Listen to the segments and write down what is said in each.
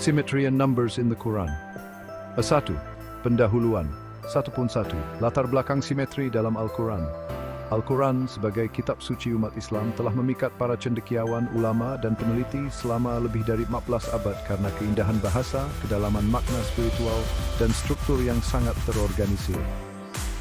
Symmetry and Numbers in the Quran. 1. Pendahuluan 1.1 Latar belakang simetri dalam Al-Quran. Al-Quran sebagai kitab suci umat Islam telah memikat para cendekiawan, ulama, dan peneliti selama lebih dari 14 abad karena keindahan bahasa, kedalaman makna spiritual, dan struktur yang sangat terorganisir.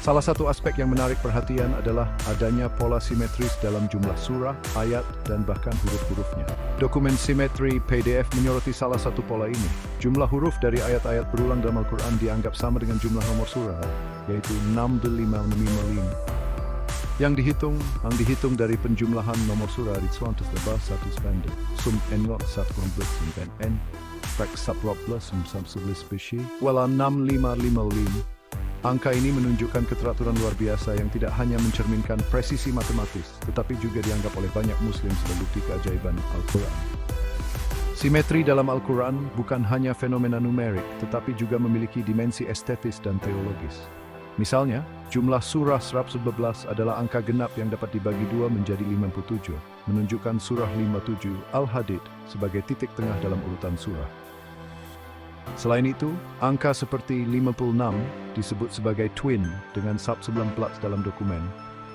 Salah satu aspek yang menarik perhatian adalah adanya pola simetris dalam jumlah surah, ayat, dan bahkan huruf-hurufnya. Dokumen simetri PDF menyoroti salah satu pola ini. Jumlah huruf dari ayat-ayat berulang dalam Al-Quran dianggap sama dengan jumlah nomor surah, yaitu 6555. Yang dihitung dari penjumlahan nomor surah di suatu tebal satu spandek. Sum engot satu kompleks dan n. Prak saprop plus sum sebelis spesies. Wala 6555. Angka ini menunjukkan keteraturan luar biasa yang tidak hanya mencerminkan presisi matematis, tetapi juga dianggap oleh banyak muslim sebagai bukti keajaiban Al-Quran. Simetri dalam Al-Quran bukan hanya fenomena numerik, tetapi juga memiliki dimensi estetis dan teologis. Misalnya, jumlah surah 111 adalah angka genap yang dapat dibagi dua menjadi 57, menunjukkan surah 57 Al-Hadid sebagai titik tengah dalam urutan surah. Selain itu, angka seperti 56 disebut sebagai twin dengan sub-11 dalam dokumen,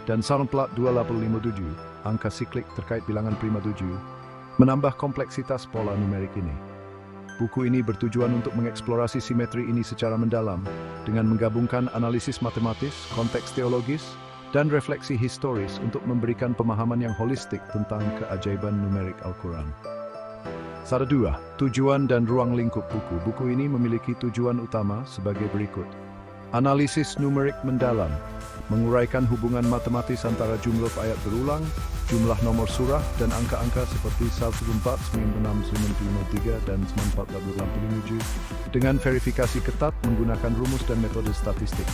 dan plat 2857, angka siklik terkait bilangan prima 7, menambah kompleksitas pola numerik ini. Buku ini bertujuan untuk mengeksplorasi simetri ini secara mendalam, dengan menggabungkan analisis matematis, konteks teologis, dan refleksi historis untuk memberikan pemahaman yang holistik tentang keajaiban numerik Al-Quran. 2. Tujuan dan ruang lingkup buku. Buku ini memiliki tujuan utama sebagai berikut. Analisis numerik mendalam, menguraikan hubungan matematis antara jumlah ayat berulang, jumlah nomor surah, dan angka-angka seperti 14, 96, 953, dan 9487 dengan verifikasi ketat menggunakan rumus dan metode statistik.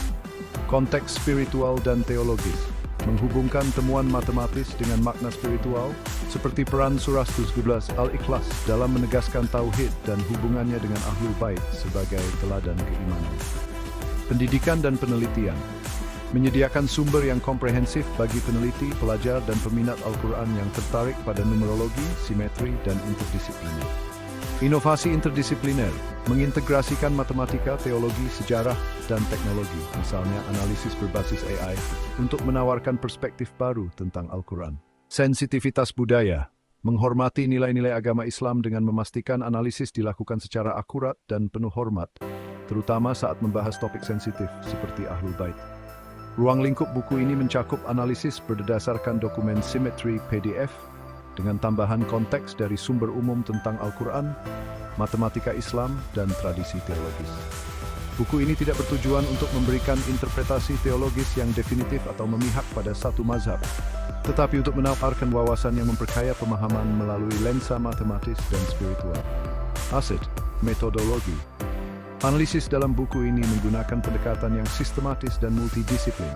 Konteks spiritual dan teologis, menghubungkan temuan matematis dengan makna spiritual, seperti peran surah 17 Al-Ikhlas dalam menegaskan tauhid dan hubungannya dengan Ahlul Bait sebagai teladan keimanan. Pendidikan dan penelitian, menyediakan sumber yang komprehensif bagi peneliti, pelajar, dan peminat Al-Quran yang tertarik pada numerologi, simetri, dan interdisipliner. Inovasi interdisipliner, mengintegrasikan matematika, teologi, sejarah, dan teknologi, misalnya analisis berbasis AI, untuk menawarkan perspektif baru tentang Al-Quran. Sensitivitas budaya, menghormati nilai-nilai agama Islam dengan memastikan analisis dilakukan secara akurat dan penuh hormat, terutama saat membahas topik sensitif seperti Ahlul Bait. Ruang lingkup buku ini mencakup analisis berdasarkan dokumen simetri PDF, dengan tambahan konteks dari sumber umum tentang Al-Quran, matematika Islam, dan tradisi teologis. Buku ini tidak bertujuan untuk memberikan interpretasi teologis yang definitif atau memihak pada satu mazhab, tetapi untuk menawarkan wawasan yang memperkaya pemahaman melalui lensa matematis dan spiritual. Aset, metodologi. Analisis dalam buku ini menggunakan pendekatan yang sistematis dan multidisiplin.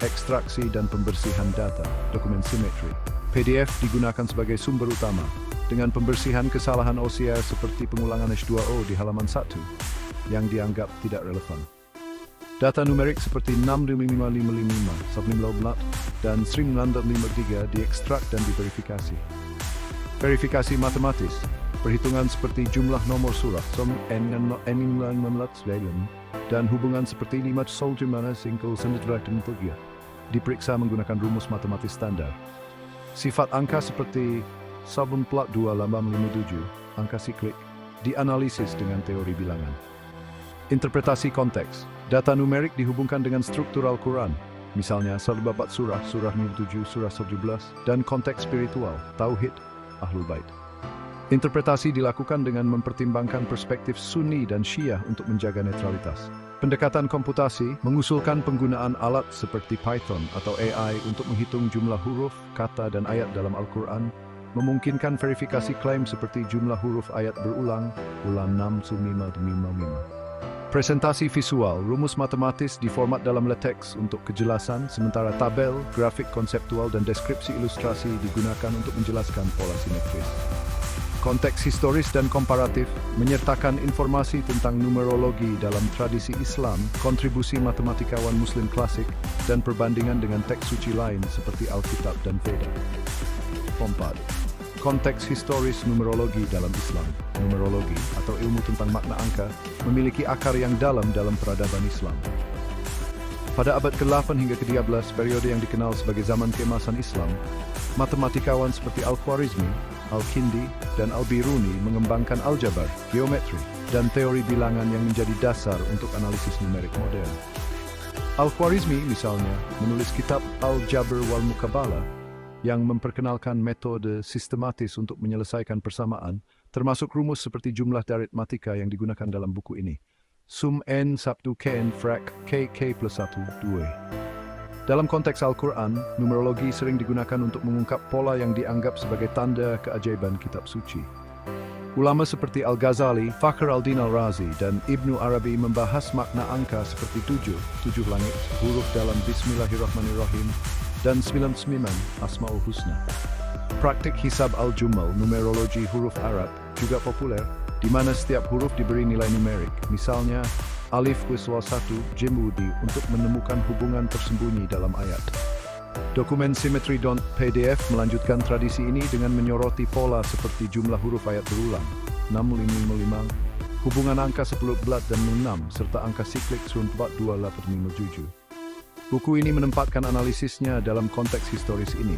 Ekstraksi dan pembersihan data, dokumen simetri. PDF digunakan sebagai sumber utama, dengan pembersihan kesalahan OCR seperti pengulangan H2O di halaman 1, yang dianggap tidak relevan. Data numerik seperti 65555, 19 dan 1953 diekstrak dan diverifikasi. Verifikasi matematis, perhitungan seperti jumlah nomor surah, dan hubungan seperti 5 diperiksa menggunakan rumus matematis standar. Sifat angka seperti plat 2857, angka siklik, dianalisis dengan teori bilangan. Interpretasi konteks, data numerik dihubungkan dengan struktur Al-Quran, misalnya 104 surah, surah 57, surah 17, dan konteks spiritual, tauhid, Ahlul Bait. Interpretasi dilakukan dengan mempertimbangkan perspektif Sunni dan Syiah untuk menjaga netralitas. Pendekatan komputasi mengusulkan penggunaan alat seperti Python atau AI untuk menghitung jumlah huruf, kata, dan ayat dalam Al-Quran, memungkinkan verifikasi klaim seperti jumlah huruf ayat berulang, ulang 65555. Presentasi visual, rumus matematis diformat dalam LaTeX untuk kejelasan, sementara tabel, grafik konseptual, dan deskripsi ilustrasi digunakan untuk menjelaskan pola simetris. Konteks historis dan komparatif menyertakan informasi tentang numerologi dalam tradisi Islam, kontribusi matematikawan Muslim klasik, dan perbandingan dengan teks suci lain seperti Alkitab dan Veda. 4. Konteks historis numerologi dalam Islam. Numerologi atau ilmu tentang makna angka memiliki akar yang dalam peradaban Islam. Pada abad ke-8 hingga ke-13, periode yang dikenal sebagai zaman keemasan Islam, matematikawan seperti Al-Khwarizmi, Al-Kindi, dan Al-Biruni mengembangkan aljabar, geometri, dan teori bilangan yang menjadi dasar untuk analisis numerik modern. Al-Khwarizmi misalnya menulis kitab Al-Jabr wal Muqabalah yang memperkenalkan metode sistematis untuk menyelesaikan persamaan, termasuk rumus seperti jumlah aritmatika yang digunakan dalam buku ini. Sum n sabtu kn frak k plus 1, 2. Dalam konteks Al-Quran, numerologi sering digunakan untuk mengungkap pola yang dianggap sebagai tanda keajaiban kitab suci. Ulama seperti Al-Ghazali, Fakhr al-Din al-Razi, dan Ibnu Arabi membahas makna angka seperti 7 langit, huruf dalam Bismillahirrahmanirrahim, dan 99 Asmaul Husna. Praktik hisab al-Jumal, numerologi huruf Arab, juga populer, di mana setiap huruf diberi nilai numerik. Misalnya, alif wiswal 1 jim wudi untuk menemukan hubungan tersembunyi dalam ayat. Dokumen Symmetry.pdf melanjutkan tradisi ini dengan menyoroti pola seperti jumlah huruf ayat berulang, 655, hubungan angka 10 dan 6, serta angka siklik 4287. Buku ini menempatkan analisisnya dalam konteks historis ini,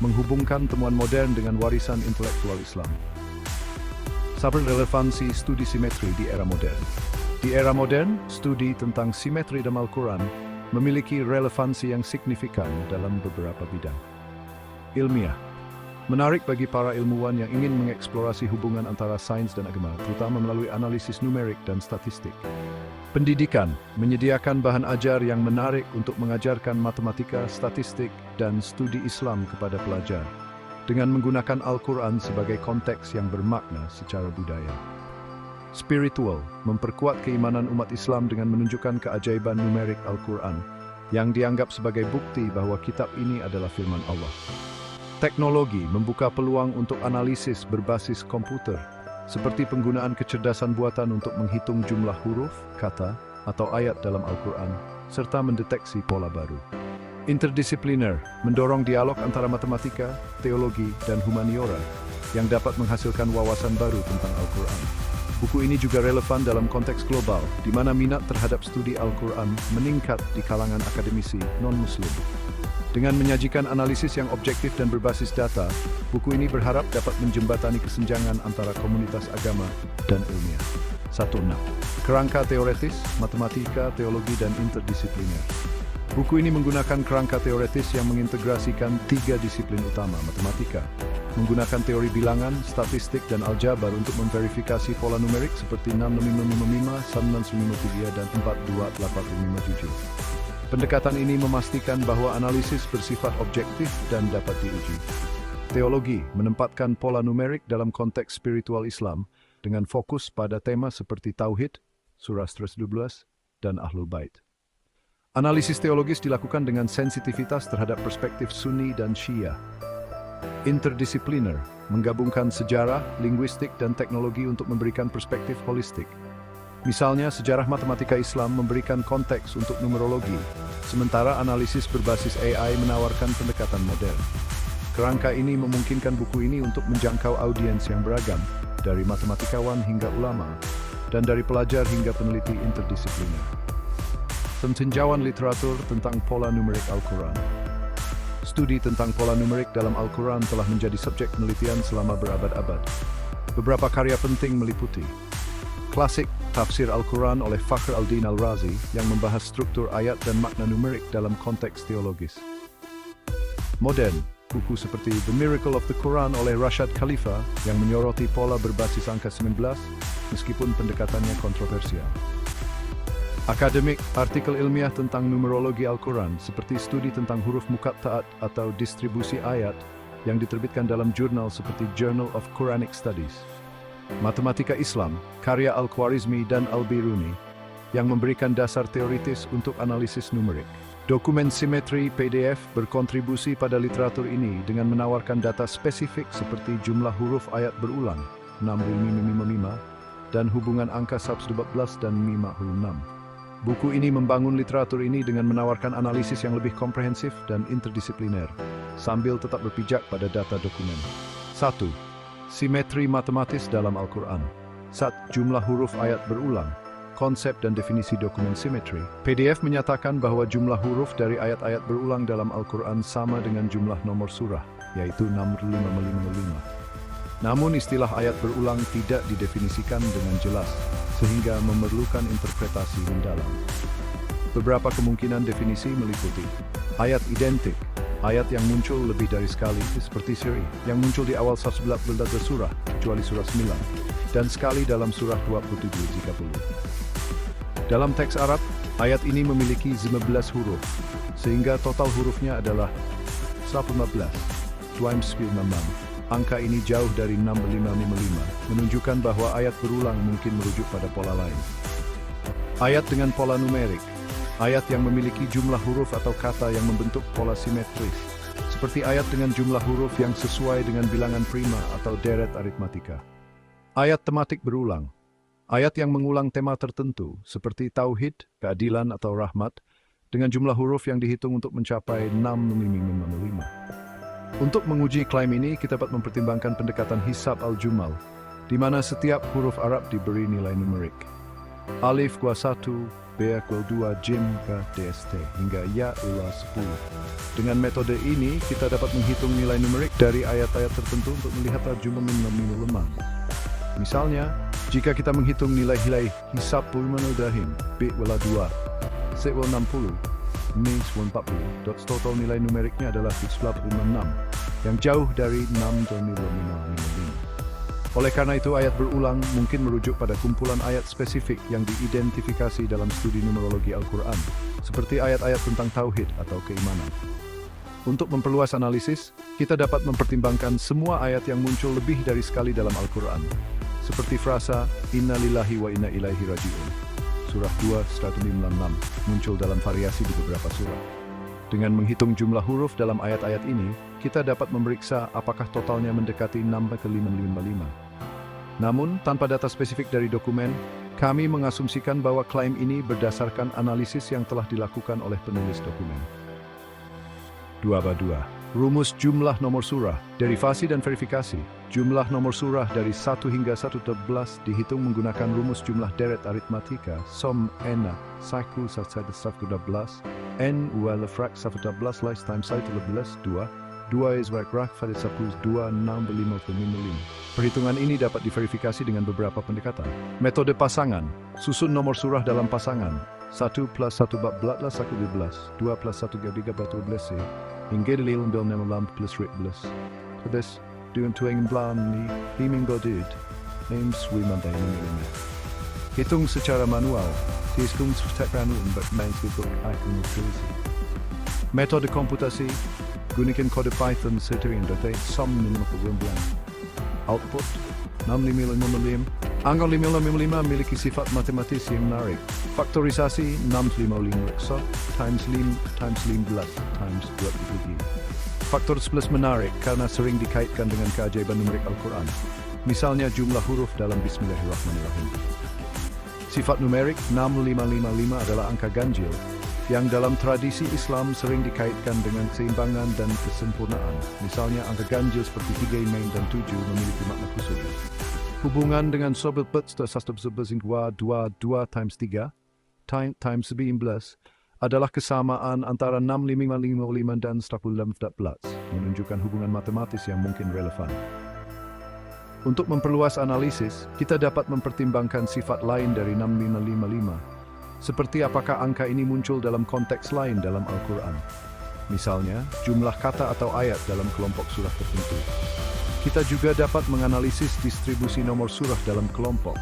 menghubungkan temuan modern dengan warisan intelektual Islam. Relevansi studi simetri di era modern. Di era modern, studi tentang simetri dalam Al-Quran memiliki relevansi yang signifikan dalam beberapa bidang. Ilmiah. Menarik bagi para ilmuwan yang ingin mengeksplorasi hubungan antara sains dan agama, terutama melalui analisis numerik dan statistik. Pendidikan. Menyediakan bahan ajar yang menarik untuk mengajarkan matematika, statistik, dan studi Islam kepada pelajar, dengan menggunakan Al-Quran sebagai konteks yang bermakna secara budaya. Spiritual, memperkuat keimanan umat Islam dengan menunjukkan keajaiban numerik Al-Quran, yang dianggap sebagai bukti bahwa kitab ini adalah firman Allah. Teknologi, membuka peluang untuk analisis berbasis komputer, seperti penggunaan kecerdasan buatan untuk menghitung jumlah huruf, kata, atau ayat dalam Al-Quran, serta mendeteksi pola baru. Interdisipliner, mendorong dialog antara matematika, teologi, dan humaniora yang dapat menghasilkan wawasan baru tentang Al-Quran. Buku ini juga relevan dalam konteks global, di mana minat terhadap studi Al-Quran meningkat di kalangan akademisi non-Muslim. Dengan menyajikan analisis yang objektif dan berbasis data, buku ini berharap dapat menjembatani kesenjangan antara komunitas agama dan ilmiah. 1.6. Kerangka teoretis, matematika, teologi, dan interdisipliner. Buku ini menggunakan kerangka teoretis yang mengintegrasikan 3 disiplin utama, matematika, menggunakan teori bilangan, statistik, dan aljabar untuk memverifikasi pola numerik seperti 6555, 9953, dan 42857. Pendekatan ini memastikan bahwa analisis bersifat objektif dan dapat diuji. Teologi menempatkan pola numerik dalam konteks spiritual Islam dengan fokus pada tema seperti Tauhid, Surah 112, dan Ahlul Bait. Analisis teologis dilakukan dengan sensitivitas terhadap perspektif Sunni dan Syiah. Interdisipliner, menggabungkan sejarah, linguistik, dan teknologi untuk memberikan perspektif holistik. Misalnya, sejarah matematika Islam memberikan konteks untuk numerologi, sementara analisis berbasis AI menawarkan pendekatan modern. Kerangka ini memungkinkan buku ini untuk menjangkau audiens yang beragam, dari matematikawan hingga ulama, dan dari pelajar hingga peneliti interdisipliner. Tinjauan literatur tentang pola numerik Al-Quran. Studi tentang pola numerik dalam Al-Quran telah menjadi subjek penelitian selama berabad-abad. Beberapa karya penting meliputi klasik Tafsir Al-Quran oleh Fakhr al-Din al-Razi yang membahas struktur ayat dan makna numerik dalam konteks teologis. Modern, buku seperti The Miracle of the Quran oleh Rashad Khalifa yang menyoroti pola berbasis angka 19 meskipun pendekatannya kontroversial. Akademik, artikel ilmiah tentang numerologi Al-Quran seperti studi tentang huruf muqatta'at atau distribusi ayat yang diterbitkan dalam jurnal seperti Journal of Quranic Studies. Matematika Islam, karya Al-Khwarizmi dan Al-Biruni yang memberikan dasar teoritis untuk analisis numerik. Dokumen simetri PDF berkontribusi pada literatur ini dengan menawarkan data spesifik seperti jumlah huruf ayat berulang 6555 dan hubungan angka 114 dan 56. Buku ini membangun literatur ini dengan menawarkan analisis yang lebih komprehensif dan interdisipliner, sambil tetap berpijak pada data dokumen. 1. Simetri matematis dalam Al-Quran. Jumlah huruf ayat berulang. Konsep dan definisi dokumen simetri. PDF menyatakan bahwa jumlah huruf dari ayat-ayat berulang dalam Al-Quran sama dengan jumlah nomor surah, yaitu 6555. Namun istilah ayat berulang tidak didefinisikan dengan jelas, sehingga memerlukan interpretasi mendalam. Beberapa kemungkinan definisi meliputi ayat identik, ayat yang muncul lebih dari sekali, seperti siri, yang muncul di awal 11 surah, kecuali surah 9, dan sekali dalam surah 27-30. Dalam teks Arab, ayat ini memiliki 15 huruf, sehingga total hurufnya adalah 115, times 96. Angka ini jauh dari 6555, menunjukkan bahwa ayat berulang mungkin merujuk pada pola lain. Ayat dengan pola numerik, ayat yang memiliki jumlah huruf atau kata yang membentuk pola simetris, seperti ayat dengan jumlah huruf yang sesuai dengan bilangan prima atau deret aritmatika. Ayat tematik berulang, ayat yang mengulang tema tertentu, seperti tauhid, keadilan atau rahmat, dengan jumlah huruf yang dihitung untuk mencapai 6555. Untuk menguji klaim ini, kita dapat mempertimbangkan pendekatan hisab al-jumal, di mana setiap huruf Arab diberi nilai numerik. Alif kuas 1, B kuas 2, Jim ke DST, hingga Ya ulas 10. Dengan metode ini, kita dapat menghitung nilai numerik dari ayat-ayat tertentu untuk melihat jumlah minimal lemah. Misalnya, jika kita menghitung nilai hisab Pulmanudahim, B wala 2, C wala 60, Nis 40, total nilai numeriknya adalah 56, yang jauh dari 6,555. Oleh karena itu, ayat berulang mungkin merujuk pada kumpulan ayat spesifik yang diidentifikasi dalam studi numerologi Al-Quran, seperti ayat-ayat tentang tauhid atau keimanan. Untuk memperluas analisis, kita dapat mempertimbangkan semua ayat yang muncul lebih dari sekali dalam Al-Quran, seperti frasa Inna lillahi wa inna ilaihi raji'un. Surah 2, 156, muncul dalam variasi di beberapa surah. Dengan menghitung jumlah huruf dalam ayat-ayat ini, kita dapat memeriksa apakah totalnya mendekati 6555. Namun, tanpa data spesifik dari dokumen, kami mengasumsikan bahwa klaim ini berdasarkan analisis yang telah dilakukan oleh penulis dokumen. 2/2. Rumus jumlah nomor surah, derivasi dan verifikasi. Jumlah nomor surah dari 1 hingga 112 dihitung menggunakan rumus jumlah deret aritmatika, som n, saku 112, n wala frak 112 lais times 112, 2 is rak pada 26555. Perhitungan ini dapat diverifikasi dengan beberapa pendekatan. Metode pasangan, susun nomor surah dalam pasangan. 1 plus 1 bab 12 aku 12, 2 plus 1 3 bab 12, hingga dililun bil nama lamp plus rit plus. This dengan tuang plan ni himing godid, names we mantai ini. Hitung secara manual, hitung secara ranu but mains with akan utilisi. Metode komputasi, gunakan kode Python setirin data sum minimum bulan. Output 6555. Angka 555 memiliki sifat matematis yang menarik. Faktorisasi 655 times 15 times 20. Faktor plus menarik karena sering dikaitkan dengan keajaiban numerik Al-Quran. Misalnya jumlah huruf dalam Bismillahirrahmanirrahim. Sifat numerik 6555 adalah angka ganjil, yang dalam tradisi Islam sering dikaitkan dengan keseimbangan dan kesempurnaan. Misalnya angka ganjil seperti 3 main dan 7 memiliki makna khusus. Hubungan dengan sobel pets tersastab sebesingwa 2 times 3 times 19 adalah kesamaan antara 6555 dan 114, menunjukkan hubungan matematis yang mungkin relevan. Untuk memperluas analisis, kita dapat mempertimbangkan sifat lain dari 6555, seperti apakah angka ini muncul dalam konteks lain dalam Al-Quran. Misalnya, jumlah kata atau ayat dalam kelompok surah tertentu. Kita juga dapat menganalisis distribusi nomor surah dalam kelompok,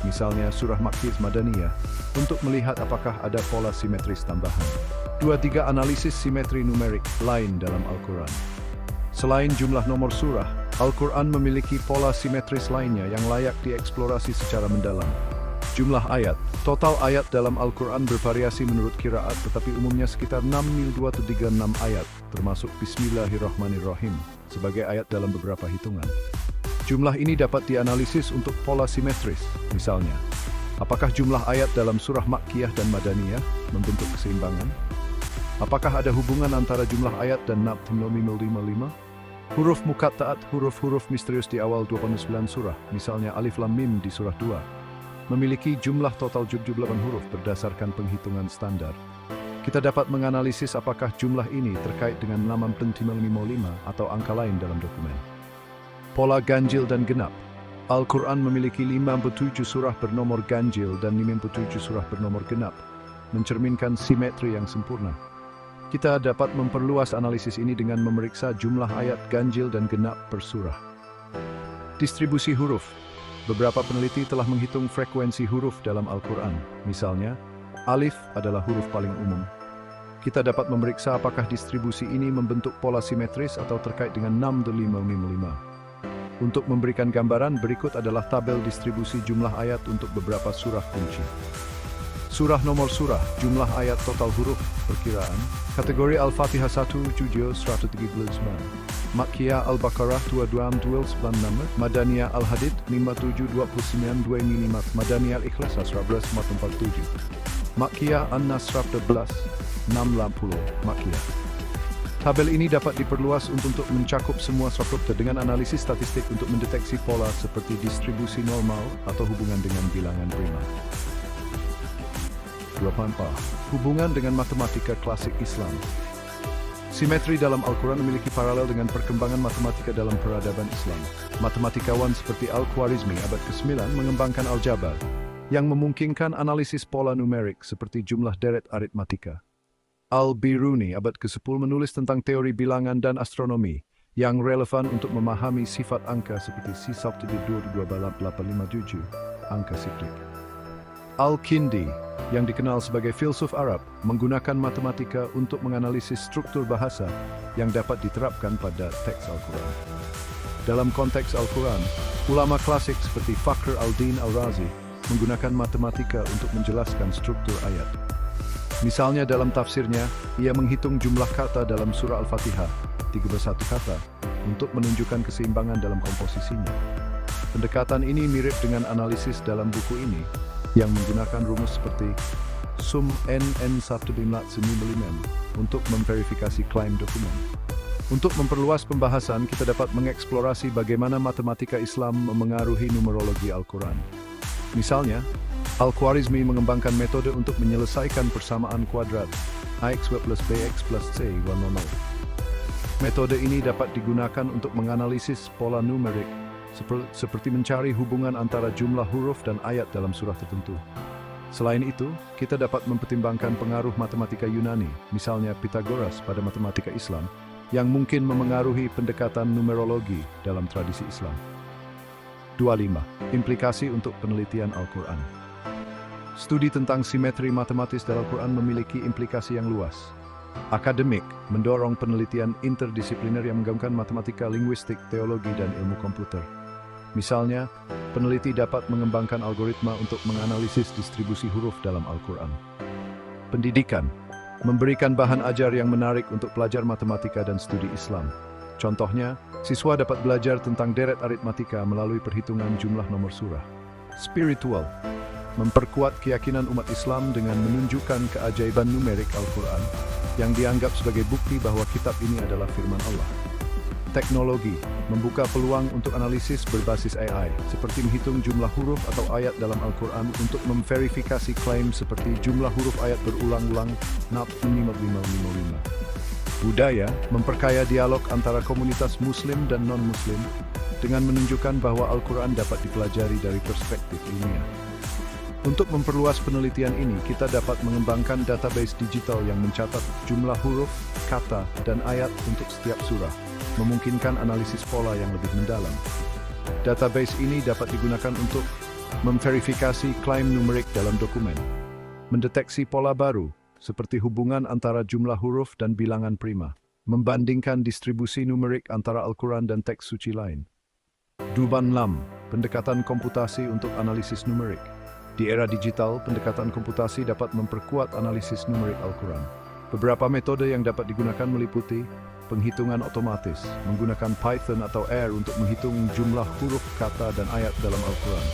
misalnya surah Makkiyah Madaniyah, untuk melihat apakah ada pola simetris tambahan. 2-3 analisis simetri numerik lain dalam Al-Quran. Selain jumlah nomor surah, Al-Quran memiliki pola simetris lainnya yang layak dieksplorasi secara mendalam. Jumlah ayat. Total ayat dalam Al-Quran bervariasi menurut qiraat, tetapi umumnya sekitar 6.236 ayat, termasuk Bismillahirrahmanirrahim, sebagai ayat dalam beberapa hitungan. Jumlah ini dapat dianalisis untuk pola simetris, misalnya, apakah jumlah ayat dalam surah Makkiyah dan Madaniyah membentuk keseimbangan? Apakah ada hubungan antara jumlah ayat dan 6555? Huruf muqatta'at, huruf-huruf misterius di awal 29 surah, misalnya Alif Lam Mim di surah 2, memiliki jumlah total 78 huruf berdasarkan penghitungan standar. Kita dapat menganalisis apakah jumlah ini terkait dengan nama penting 555 atau angka lain dalam dokumen. Pola ganjil dan genap. Al-Quran memiliki 57 surah bernomor ganjil dan 57 surah bernomor genap, mencerminkan simetri yang sempurna. Kita dapat memperluas analisis ini dengan memeriksa jumlah ayat ganjil dan genap per surah. Distribusi huruf. Beberapa peneliti telah menghitung frekuensi huruf dalam Al-Quran. Misalnya, alif adalah huruf paling umum. Kita dapat memeriksa apakah distribusi ini membentuk pola simetris atau terkait dengan 6555. Untuk memberikan gambaran, berikut adalah tabel distribusi jumlah ayat untuk beberapa surah kunci. Surah nomor surah, jumlah ayat total huruf, perkiraan. Kategori Al-Fatihah 1:139, Makkiyah Al-Baqarah 22:29, Madaniyah Al-Hadid 57:29, Madaniyah Al-Ikhlas 11:47, Makkiyah An-Nasr 11:60, Makkiyah. Tabel ini dapat diperluas untuk mencakup semua subgrup dengan analisis statistik untuk mendeteksi pola seperti distribusi normal atau hubungan dengan bilangan prima. 24. Hubungan dengan matematika klasik Islam. Simetri dalam Al-Quran memiliki paralel dengan perkembangan matematika dalam peradaban Islam. Matematikawan seperti Al-Khwarizmi abad ke-9 mengembangkan aljabar, yang memungkinkan analisis pola numerik seperti jumlah deret aritmatika. Al-Biruni abad ke-10 menulis tentang teori bilangan dan astronomi, yang relevan untuk memahami sifat angka seperti sisab 22,857, angka siklik. Al-Kindi, yang dikenal sebagai filsuf Arab, menggunakan matematika untuk menganalisis struktur bahasa yang dapat diterapkan pada teks Al-Quran. Dalam konteks Al-Quran, ulama klasik seperti Fakhr al-Din al-Razi menggunakan matematika untuk menjelaskan struktur ayat. Misalnya dalam tafsirnya, ia menghitung jumlah kata dalam surah Al-Fatihah, 31 kata, untuk menunjukkan keseimbangan dalam komposisinya. Pendekatan ini mirip dengan analisis dalam buku ini, yang menggunakan rumus seperti sum NN159 untuk memverifikasi klaim dokumen. Untuk memperluas pembahasan, kita dapat mengeksplorasi bagaimana matematika Islam memengaruhi numerologi Al-Quran. Misalnya, Al-Khwarizmi mengembangkan metode untuk menyelesaikan persamaan kuadrat AX2 plus BX plus C = 0. Metode ini dapat digunakan untuk menganalisis pola numerik, seperti mencari hubungan antara jumlah huruf dan ayat dalam surah tertentu. Selain itu, kita dapat mempertimbangkan pengaruh matematika Yunani, misalnya Pythagoras pada matematika Islam, yang mungkin memengaruhi pendekatan numerologi dalam tradisi Islam. 25. Implikasi untuk penelitian Al-Quran. Studi tentang simetri matematis dalam Al-Quran memiliki implikasi yang luas. Akademik mendorong penelitian interdisipliner yang menggabungkan matematika, linguistik, teologi, dan ilmu komputer. Misalnya, peneliti dapat mengembangkan algoritma untuk menganalisis distribusi huruf dalam Al-Quran. Pendidikan memberikan bahan ajar yang menarik untuk pelajar matematika dan studi Islam. Contohnya, siswa dapat belajar tentang deret aritmatika melalui perhitungan jumlah nomor surah. Spiritual memperkuat keyakinan umat Islam dengan menunjukkan keajaiban numerik Al-Quran yang dianggap sebagai bukti bahwa kitab ini adalah firman Allah. Teknologi membuka peluang untuk analisis berbasis AI, seperti menghitung jumlah huruf atau ayat dalam Al-Quran untuk memverifikasi klaim seperti jumlah huruf ayat berulang-ulang 5555. Budaya memperkaya dialog antara komunitas Muslim dan non-Muslim dengan menunjukkan bahwa Al-Quran dapat dipelajari dari perspektif ilmiah. Untuk memperluas penelitian ini, kita dapat mengembangkan database digital yang mencatat jumlah huruf, kata, dan ayat untuk setiap surah, memungkinkan analisis pola yang lebih mendalam. Database ini dapat digunakan untuk memverifikasi klaim numerik dalam dokumen, mendeteksi pola baru, seperti hubungan antara jumlah huruf dan bilangan prima, membandingkan distribusi numerik antara Al-Quran dan teks suci lain. Duban Lam, pendekatan komputasi untuk analisis numerik. Di era digital, pendekatan komputasi dapat memperkuat analisis numerik Al-Quran. Beberapa metode yang dapat digunakan meliputi penghitungan otomatis, menggunakan Python atau R untuk menghitung jumlah huruf, kata, dan ayat dalam Al-Quran.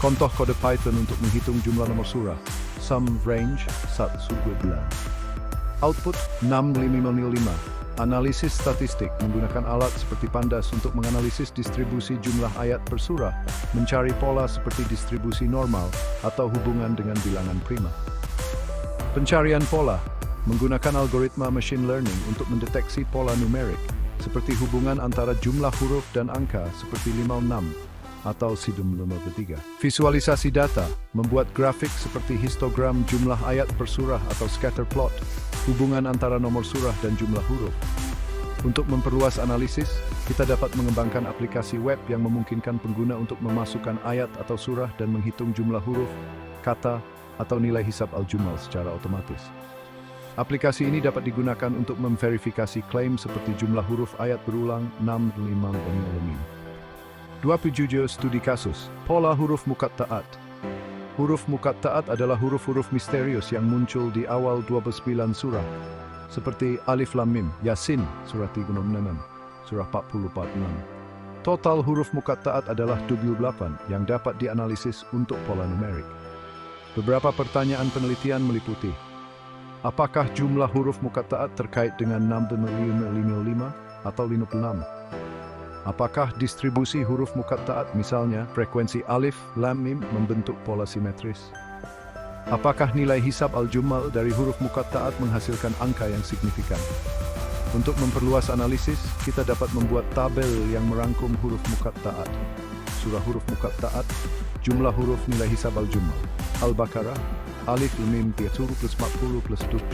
Contoh kode Python untuk menghitung jumlah nomor surah, sum range 1 9. Output 6505, Analisis statistik menggunakan alat seperti Pandas untuk menganalisis distribusi jumlah ayat per surah, mencari pola seperti distribusi normal atau hubungan dengan bilangan prima. Pencarian pola menggunakan algoritma machine learning untuk mendeteksi pola numerik, seperti hubungan antara jumlah huruf dan angka seperti 56 atau sidum 53. Visualisasi data membuat grafik seperti histogram jumlah ayat per surah atau scatter plot, hubungan antara nomor surah dan jumlah huruf. Untuk memperluas analisis, kita dapat mengembangkan aplikasi web yang memungkinkan pengguna untuk memasukkan ayat atau surah dan menghitung jumlah huruf, kata, atau nilai hisab al-jumal secara otomatis. Aplikasi ini dapat digunakan untuk memverifikasi klaim seperti jumlah huruf ayat berulang 655. 27 studi kasus. Pola huruf muqatta'at. Huruf muqatta'at adalah huruf-huruf misterius yang muncul di awal 29 surah, seperti Alif Lam Mim, Yasin, surah 36, surah 40-46. Total huruf muqatta'at adalah 78 yang dapat dianalisis untuk pola numerik. Beberapa pertanyaan penelitian meliputi: apakah jumlah huruf muqatta'at terkait dengan 655 atau 56? Apakah distribusi huruf muqatta'at, misalnya frekuensi alif, lam, mim, membentuk pola simetris? Apakah nilai hisab al-jumal dari huruf muqatta'at menghasilkan angka yang signifikan? Untuk memperluas analisis, kita dapat membuat tabel yang merangkum huruf muqatta'at. Surah huruf muqatta'at, jumlah huruf nilai hisab al-jumal. Al-Baqarah, alif, lam, mim, 30 plus 40 plus 70.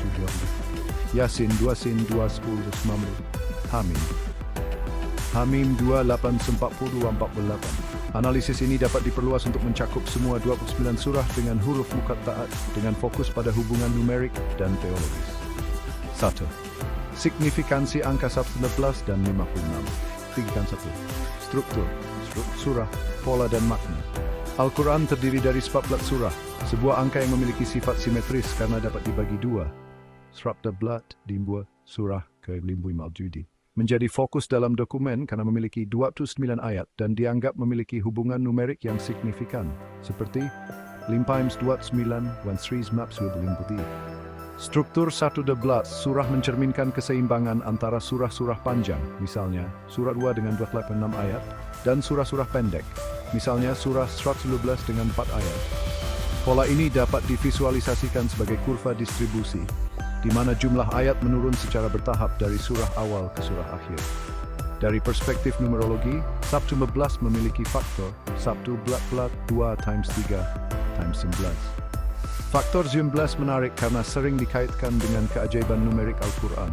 Yasin, 2 sin, 2 10 plus 90. Hamim. Hamim 2840-48. Analisis ini dapat diperluas untuk mencakup semua 29 surah dengan huruf muqatta'at dengan fokus pada hubungan numerik dan teologis. 1. Signifikansi angka 19 dan 56. 3.1. Struktur surah, pola dan makna. Al-Quran terdiri dari 14 surah, sebuah angka yang memiliki sifat simetris karena dapat dibagi dua. 14 dimbua surah ke limbu mal-judi. Menjadi fokus dalam dokumen karena memiliki 29 ayat dan dianggap memiliki hubungan numerik yang signifikan, seperti 5 times 29, 1 maps with limbuti. Struktur 1:11 surah mencerminkan keseimbangan antara surah-surah panjang, misalnya surah 2 dengan 26 ayat, dan surah-surah pendek, misalnya surah 112 dengan 4 ayat. Pola ini dapat divisualisasikan sebagai kurva distribusi, di mana jumlah ayat menurun secara bertahap dari surah awal ke surah akhir. Dari perspektif numerologi, Sabtu 15 memiliki faktor Sabtu blat 2 times 3 times 11. Faktor 19 menarik karena sering dikaitkan dengan keajaiban numerik Al-Quran,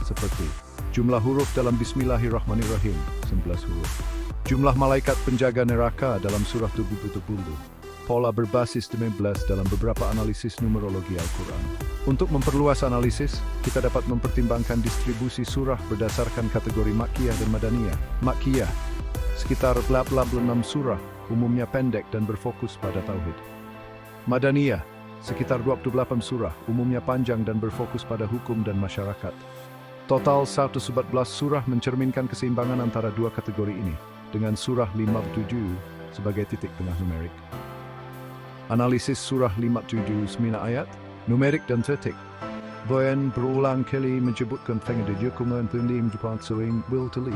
seperti jumlah huruf dalam Bismillahirrahmanirrahim, 11 huruf. Jumlah malaikat penjaga neraka dalam surah 70. Pola berbasis 19 dalam beberapa analisis numerologi Al-Quran. Untuk memperluas analisis, kita dapat mempertimbangkan distribusi surah berdasarkan kategori Makkiyah dan Madaniyah. Makkiyah, sekitar 86 surah, umumnya pendek dan berfokus pada tauhid. Madaniyah, sekitar 28 surah, umumnya panjang dan berfokus pada hukum dan masyarakat. Total 114 surah mencerminkan keseimbangan antara dua kategori ini, dengan surah 57 sebagai titik tengah numerik. Analisis surah 57 semina ayat, numerik dan titik. Boyan berulang kali menyebutkan dukungan pendim Jepang sering will teli.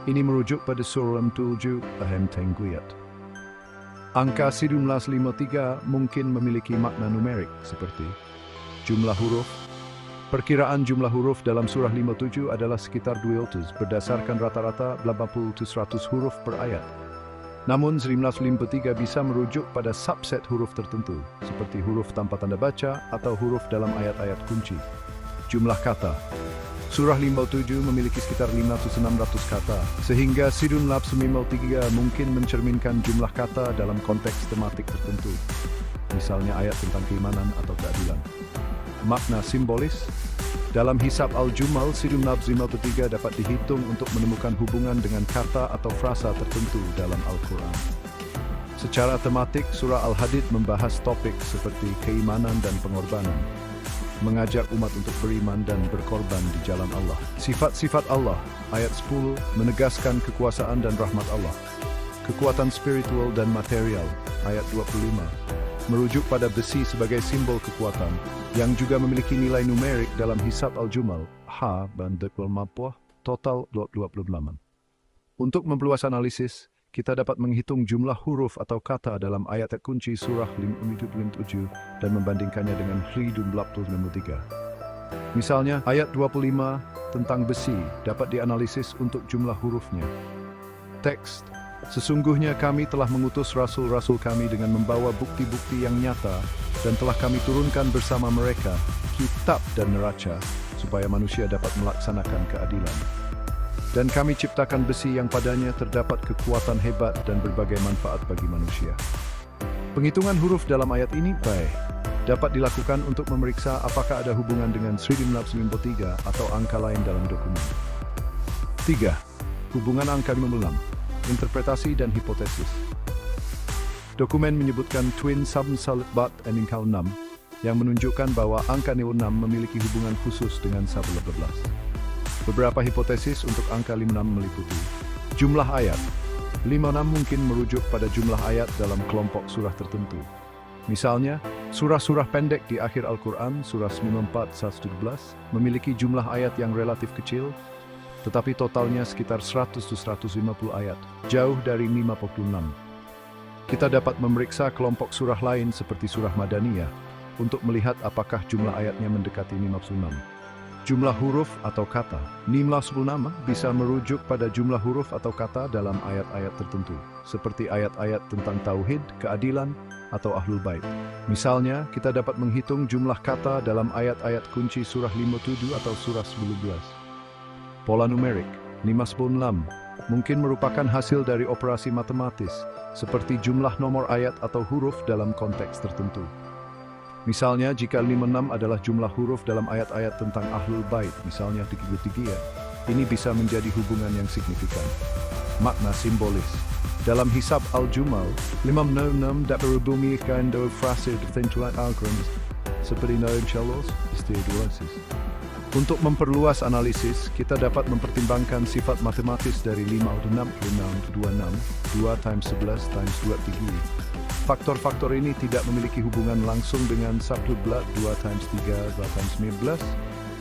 Ini merujuk pada surah 7 ahem tengguyat. Angka 1953 mungkin memiliki makna numerik seperti jumlah huruf. Perkiraan jumlah huruf dalam surah 57 adalah sekitar 200 berdasarkan rata-rata 80-100 huruf per ayat. Namun 1953 bisa merujuk pada subset huruf tertentu, seperti huruf tanpa tanda baca atau huruf dalam ayat-ayat kunci. Jumlah kata. Surah 57 memiliki sekitar 500-600 kata, sehingga Sidun Lab 53 mungkin mencerminkan jumlah kata dalam konteks tematik tertentu, misalnya ayat tentang keimanan atau keadilan. Makna simbolis. Dalam hisab al-jumal, Sidun Lab 53 dapat dihitung untuk menemukan hubungan dengan kata atau frasa tertentu dalam Al-Quran. Secara tematik, surah Al-Hadid membahas topik seperti keimanan dan pengorbanan, mengajak umat untuk beriman dan berkorban di jalan Allah. Sifat-sifat Allah, ayat 10, menegaskan kekuasaan dan rahmat Allah. Kekuatan spiritual dan material, ayat 25, merujuk pada besi sebagai simbol kekuatan, yang juga memiliki nilai numerik dalam hisab al-jumal, H bandek mapoh, total 28. Untuk memperluas analisis, kita dapat menghitung jumlah huruf atau kata dalam ayat kunci surah 57 dan membandingkannya dengan 1053. Misalnya, ayat 25 tentang besi dapat dianalisis untuk jumlah hurufnya. Teks, sesungguhnya kami telah mengutus rasul-rasul kami dengan membawa bukti-bukti yang nyata dan telah kami turunkan bersama mereka kitab dan neraca supaya manusia dapat melaksanakan keadilan. Dan kami ciptakan besi yang padanya terdapat kekuatan hebat dan berbagai manfaat bagi manusia. Penghitungan huruf dalam ayat ini dapat dilakukan untuk memeriksa apakah ada hubungan dengan 1993 atau angka lain dalam dokumen. 3. Hubungan angka 56. Interpretasi dan hipotesis. Dokumen menyebutkan twin subsolid bat and 6 yang menunjukkan bahwa angka 6 memiliki hubungan khusus dengan 11. Beberapa hipotesis untuk angka 56 meliputi jumlah ayat. 56 mungkin merujuk pada jumlah ayat dalam kelompok surah tertentu. Misalnya, surah-surah pendek di akhir Al-Quran, surah 94-117, memiliki jumlah ayat yang relatif kecil, tetapi totalnya sekitar 100-150 ayat, jauh dari 56. Kita dapat memeriksa kelompok surah lain seperti surah Madaniyah untuk melihat apakah jumlah ayatnya mendekati 56. Jumlah huruf atau kata. 56 bisa merujuk pada jumlah huruf atau kata dalam ayat-ayat tertentu, seperti ayat-ayat tentang tauhid, keadilan, atau ahlul bait. Misalnya, kita dapat menghitung jumlah kata dalam ayat-ayat kunci surah 57 atau surah 11. Pola numerik 516 mungkin merupakan hasil dari operasi matematis, seperti jumlah nomor ayat atau huruf dalam konteks tertentu. Misalnya, jika 56 adalah jumlah huruf dalam ayat-ayat tentang ahlul bait, misalnya 33, ini bisa menjadi hubungan yang signifikan. Makna simbolis. Dalam hisab al-jumal, 566 dapat berhubungan dengan frase tertentu Al-Quran, seperti Naim Shalos, istiaduasis. Untuk memperluas analisis, kita dapat mempertimbangkan sifat matematis dari 56, 26, 2 times 11 times 23. Faktor-faktor ini tidak memiliki hubungan langsung dengan sabtu blat 2 times 3, 2 times 19,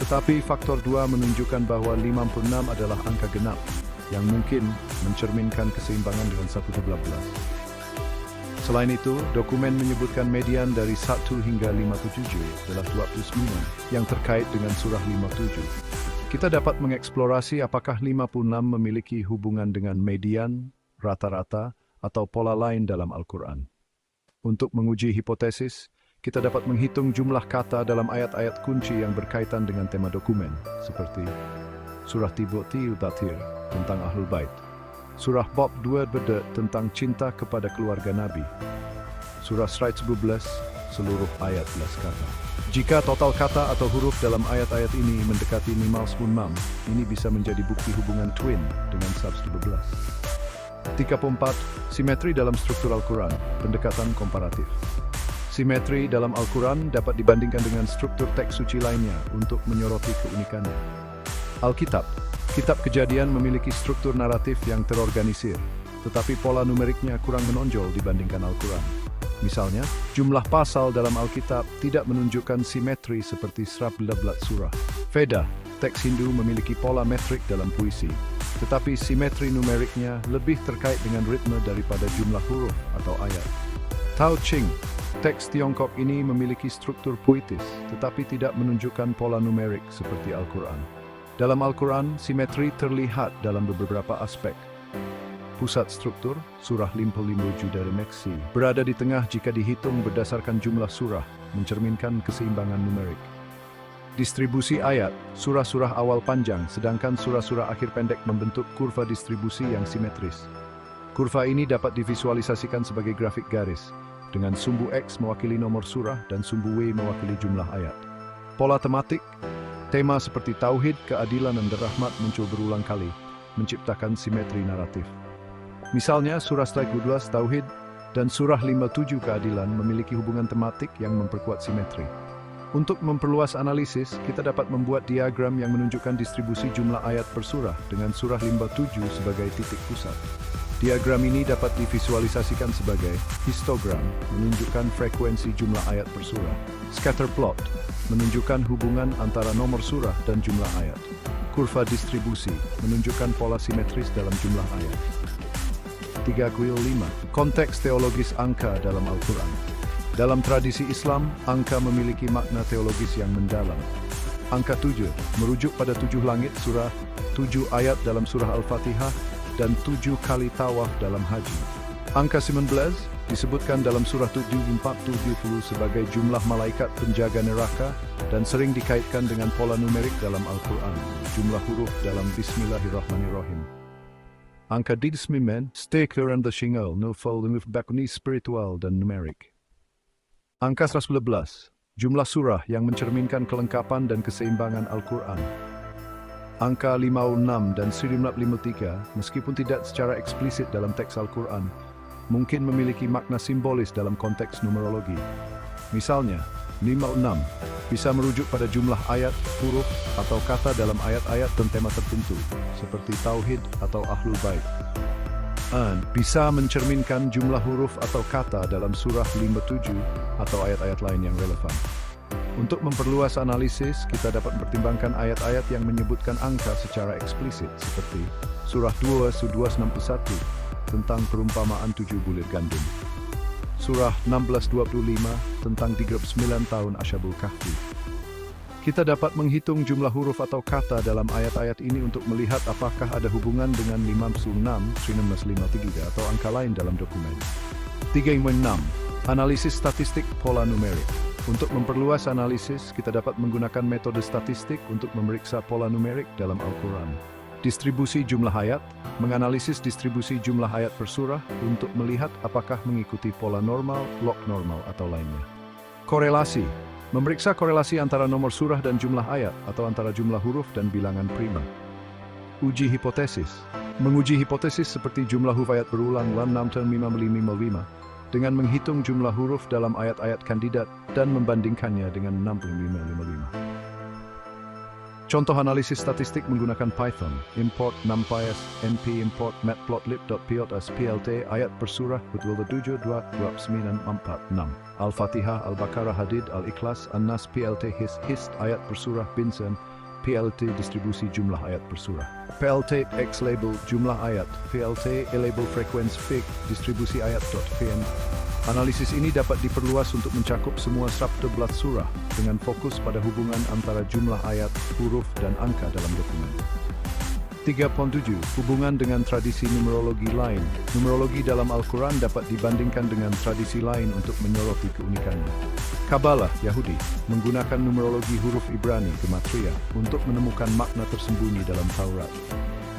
tetapi faktor 2 menunjukkan bahwa 56 adalah angka genap, yang mungkin mencerminkan keseimbangan dengan 112. Selain itu, dokumen menyebutkan median dari 1 hingga 57 adalah 29 yang terkait dengan surah 57. Kita dapat mengeksplorasi apakah 56 memiliki hubungan dengan median, rata-rata, atau pola lain dalam Al-Quran. Untuk menguji hipotesis, kita dapat menghitung jumlah kata dalam ayat-ayat kunci yang berkaitan dengan tema dokumen, seperti surah Tiboti Utatir tentang Ahlul Bait, surah Bab 2 Beda tentang cinta kepada keluarga Nabi, surah 111 seluruh ayat 11 kata. Jika total kata atau huruf dalam ayat-ayat ini mendekati 56, ini bisa menjadi bukti hubungan twin dengan sab 12. 34. Simetri dalam struktur Al-Quran, pendekatan komparatif. Simetri dalam Al-Quran dapat dibandingkan dengan struktur teks suci lainnya untuk menyoroti keunikannya. Alkitab, Kitab Kejadian memiliki struktur naratif yang terorganisir, tetapi pola numeriknya kurang menonjol dibandingkan Al-Quran. Misalnya, jumlah pasal dalam Alkitab tidak menunjukkan simetri seperti 11 surah. Veda, teks Hindu memiliki pola metrik dalam puisi, tetapi simetri numeriknya lebih terkait dengan ritme daripada jumlah huruf atau ayat. Tao Ching, teks Tiongkok ini memiliki struktur puitis, tetapi tidak menunjukkan pola numerik seperti Al-Quran. Dalam Al-Quran, simetri terlihat dalam beberapa aspek. Pusat struktur, surah 55 dari Meksi, berada di tengah jika dihitung berdasarkan jumlah surah, mencerminkan keseimbangan numerik. Distribusi ayat, surah-surah awal panjang, sedangkan surah-surah akhir pendek membentuk kurva distribusi yang simetris. Kurva ini dapat divisualisasikan sebagai grafik garis, dengan sumbu X mewakili nomor surah dan sumbu Y mewakili jumlah ayat. Pola tematik, tema seperti tauhid, keadilan, dan rahmat muncul berulang kali, menciptakan simetri naratif. Misalnya, surah 12 tauhid dan surah 57 keadilan memiliki hubungan tematik yang memperkuat simetri. Untuk memperluas analisis, kita dapat membuat diagram yang menunjukkan distribusi jumlah ayat per surah dengan surah 57 sebagai titik pusat. Diagram ini dapat divisualisasikan sebagai histogram, menunjukkan frekuensi jumlah ayat per surah. Scatter plot, menunjukkan hubungan antara nomor surah dan jumlah ayat. Kurva distribusi, menunjukkan pola simetris dalam jumlah ayat. 3.5. Konteks teologis angka dalam Al-Quran. Dalam tradisi Islam, angka memiliki makna teologis yang mendalam. Angka 7 merujuk pada 7 langit surah, 7 ayat dalam surah Al-Fatihah, dan 7 kali tawaf dalam haji. Angka 19 disebutkan dalam surah 7470 sebagai jumlah malaikat penjaga neraka dan sering dikaitkan dengan pola numerik dalam Al-Quran, jumlah huruf dalam Bismillahirrahmanirrahim. Angka 19 steker and the shingle nufal bakuni spiritual dan numerik. Angka 111 jumlah surah yang mencerminkan kelengkapan dan keseimbangan Al-Quran. Angka 56 dan 953, meskipun tidak secara eksplisit dalam teks Al-Quran, mungkin memiliki makna simbolis dalam konteks numerologi. Misalnya, 56 bisa merujuk pada jumlah ayat, huruf, atau kata dalam ayat-ayat dan tema tertentu, seperti Tauhid atau Ahlul Bait. Dan bisa mencerminkan jumlah huruf atau kata dalam surah 57 atau ayat-ayat lain yang relevan. Untuk memperluas analisis, kita dapat mempertimbangkan ayat-ayat yang menyebutkan angka secara eksplisit, seperti Surah 2, Surah 261, tentang perumpamaan 7 bulir gandum. Surah 1625, tentang 39 tahun Asyabul Kahfi. Kita dapat menghitung jumlah huruf atau kata dalam ayat-ayat ini untuk melihat apakah ada hubungan dengan 56, 1953, atau angka lain dalam dokumen. 3.6. Analisis statistik pola numerik. Untuk memperluas analisis, kita dapat menggunakan metode statistik untuk memeriksa pola numerik dalam Al-Quran. Distribusi jumlah ayat, menganalisis distribusi jumlah ayat per surah untuk melihat apakah mengikuti pola normal, log normal, atau lainnya. Korelasi, memeriksa korelasi antara nomor surah dan jumlah ayat, atau antara jumlah huruf dan bilangan prima. Uji hipotesis, menguji hipotesis seperti jumlah huruf ayat berulang 6,55 dengan menghitung jumlah huruf dalam ayat-ayat kandidat dan membandingkannya dengan 6555. Contoh analisis statistik menggunakan Python, import numpy, np import matplotlib.py plt ayat per surah betul 7.2.946. Al-Fatihah, Al-Baqarah, Hadid, Al-Ikhlas, An-Nas plt hist ayat per surah Binsen, PLT distribusi jumlah ayat per surah. PLT X label jumlah ayat, PLT label frequency fig distribusi ayat.pm. Analisis ini dapat diperluas untuk mencakup semua sabda belat surah dengan fokus pada hubungan antara jumlah ayat, huruf, dan angka dalam dokumen. 3.7. Hubungan dengan tradisi numerologi lain. Numerologi dalam Al-Quran dapat dibandingkan dengan tradisi lain untuk menyoroti keunikannya. Kabbalah, Yahudi, menggunakan numerologi huruf Ibrani, Gematria, untuk menemukan makna tersembunyi dalam Taurat.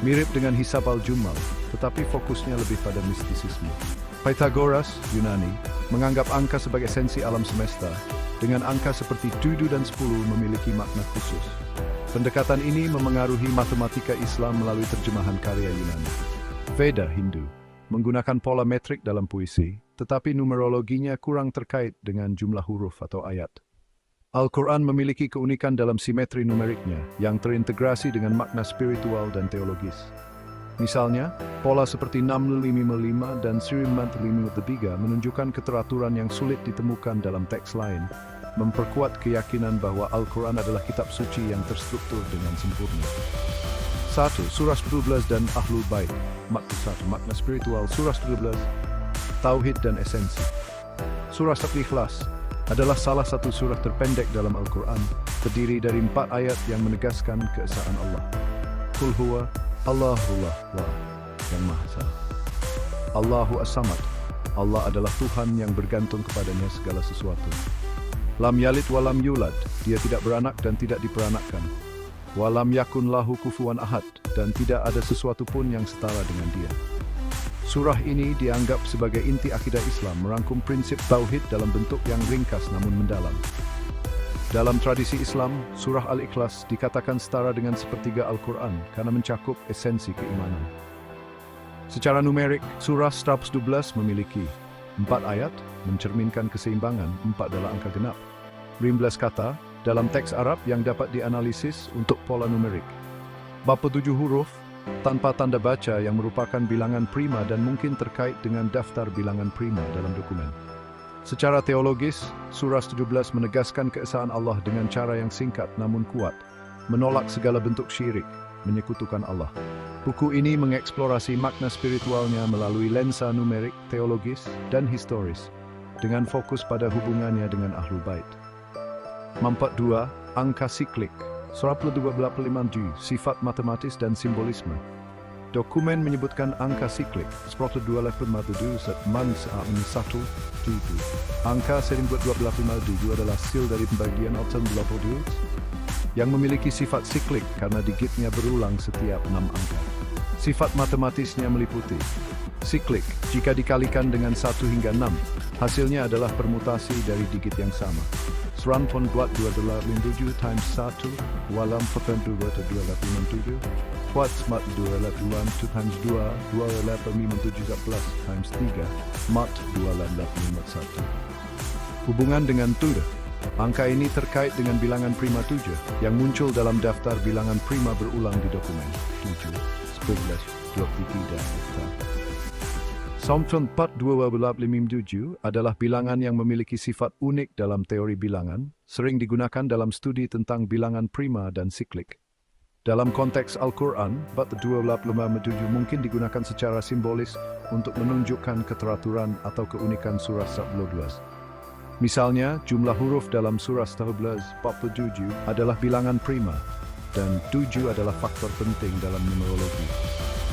Mirip dengan Hisab al-Jummal, tetapi fokusnya lebih pada mistisisme. Pythagoras, Yunani, menganggap angka sebagai esensi alam semesta, dengan angka seperti 7 dan 10 memiliki makna khusus. Pendekatan ini memengaruhi matematika Islam melalui terjemahan karya Yunani. Veda, Hindu, menggunakan pola metrik dalam puisi, tetapi numerologinya kurang terkait dengan jumlah huruf atau ayat. Al-Quran memiliki keunikan dalam simetri numeriknya yang terintegrasi dengan makna spiritual dan teologis. Misalnya, pola seperti 655 dan 953 menunjukkan keteraturan yang sulit ditemukan dalam teks lain, memperkuat keyakinan bahwa Al-Quran adalah kitab suci yang terstruktur dengan sempurna. 1. Surah 12 dan Ahlul Bait. Makna 1. Makna spiritual Surah 12, Tauhid dan esensi. Surah Al-Ikhlas adalah salah satu surah terpendek dalam Al-Quran, terdiri dari 4 ayat yang menegaskan keesaan Allah. Qul huwa Allahullah yang Maha Esa. Allahu As-Samad. Allah adalah Tuhan yang bergantung kepadanya segala sesuatu. Lam yalid walam yulad, dia tidak beranak dan tidak diperanakkan. Walam yakun lahu kufuwan ahad, dan tidak ada sesuatu pun yang setara dengan dia. Surah ini dianggap sebagai inti akidah Islam, merangkum prinsip tauhid dalam bentuk yang ringkas namun mendalam. Dalam tradisi Islam, surah Al-Ikhlas dikatakan setara dengan sepertiga Al-Quran karena mencakup esensi keimanan. Secara numerik, surah 12 memiliki 4 ayat, mencerminkan keseimbangan, 4 adalah angka genap. 15 kata dalam teks Arab yang dapat dianalisis untuk pola numerik. 47 huruf, tanpa tanda baca yang merupakan bilangan prima dan mungkin terkait dengan daftar bilangan prima dalam dokumen. Secara teologis, surah 17 menegaskan keesaan Allah dengan cara yang singkat namun kuat, menolak segala bentuk syirik, menyekutukan Allah. Buku ini mengeksplorasi makna spiritualnya melalui lensa numerik, teologis, dan historis, dengan fokus pada hubungannya dengan Ahlul Bait. 42. Angka siklik. Surah 25 sifat matematis dan simbolisme. Dokumen menyebutkan angka siklik, seperti 2,57 man satu tujuh. Angka sering buat 2,57 adalah sil dari pembagian option 20 yang memiliki sifat siklik karena digitnya berulang setiap 6 angka. Sifat matematisnya meliputi siklik, jika dikalikan dengan 1 hingga 6, hasilnya adalah permutasi dari digit yang sama. Seran pun buat 2,57 times 1, walam pekan 2,257, buat smart 2,2 times 2, 2,57 plus times 3, mat 2,51. Hubungan dengan 7. Angka ini terkait dengan bilangan prima 7 yang muncul dalam daftar bilangan prima berulang di dokumen 7, 11, 23. Samson 42,57 adalah bilangan yang memiliki sifat unik dalam teori bilangan, sering digunakan dalam studi tentang bilangan prima dan siklik. Dalam konteks Al-Quran, 42,57 mungkin digunakan secara simbolis untuk menunjukkan keteraturan atau keunikan surah 12. Misalnya, jumlah huruf dalam surah 47 adalah bilangan prima, dan 7 adalah faktor penting dalam numerologi.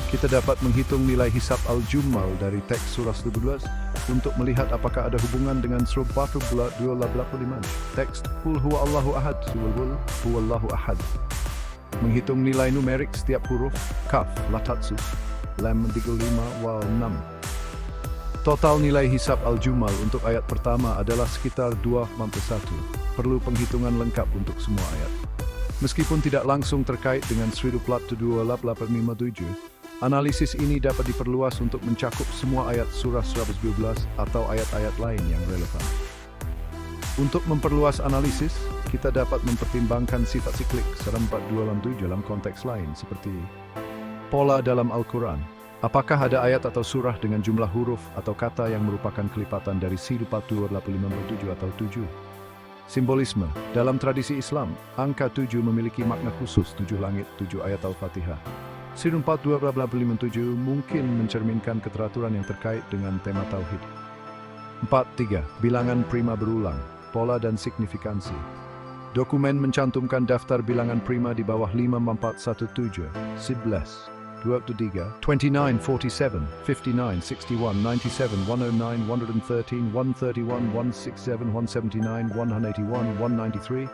Kita dapat menghitung nilai hisab al-jummal dari teks surah 12 untuk melihat apakah ada hubungan dengan surah 42,85. Teks Qul huwallahu ahad, Qul huwallahu ahad. Menghitung nilai numerik setiap huruf, kaf, latatsus, lam 35, wal 6. Total nilai hisab al-jummal untuk ayat pertama adalah sekitar 2,1. Perlu penghitungan lengkap untuk semua ayat. Meskipun tidak langsung terkait dengan 1,2857, analisis ini dapat diperluas untuk mencakup semua ayat surah 12 atau ayat-ayat lain yang relevan. Untuk memperluas analisis, kita dapat mempertimbangkan sifat siklik 42,7 dalam konteks lain seperti pola dalam Al-Quran. Apakah ada ayat atau surah dengan jumlah huruf atau kata yang merupakan kelipatan dari 42,57 atau 7? Simbolisme. Dalam tradisi Islam, angka 7 memiliki makna khusus 7 langit, 7 ayat Al-Fatihah. 42,57 mungkin mencerminkan keteraturan yang terkait dengan tema tauhid. 43. Bilangan prima berulang, pola dan signifikansi. Dokumen mencantumkan daftar bilangan prima di bawah 5417, 11, 23, 29, 47, 59, 61, 97, 109, 113, 131, 167, 179, 181, 193,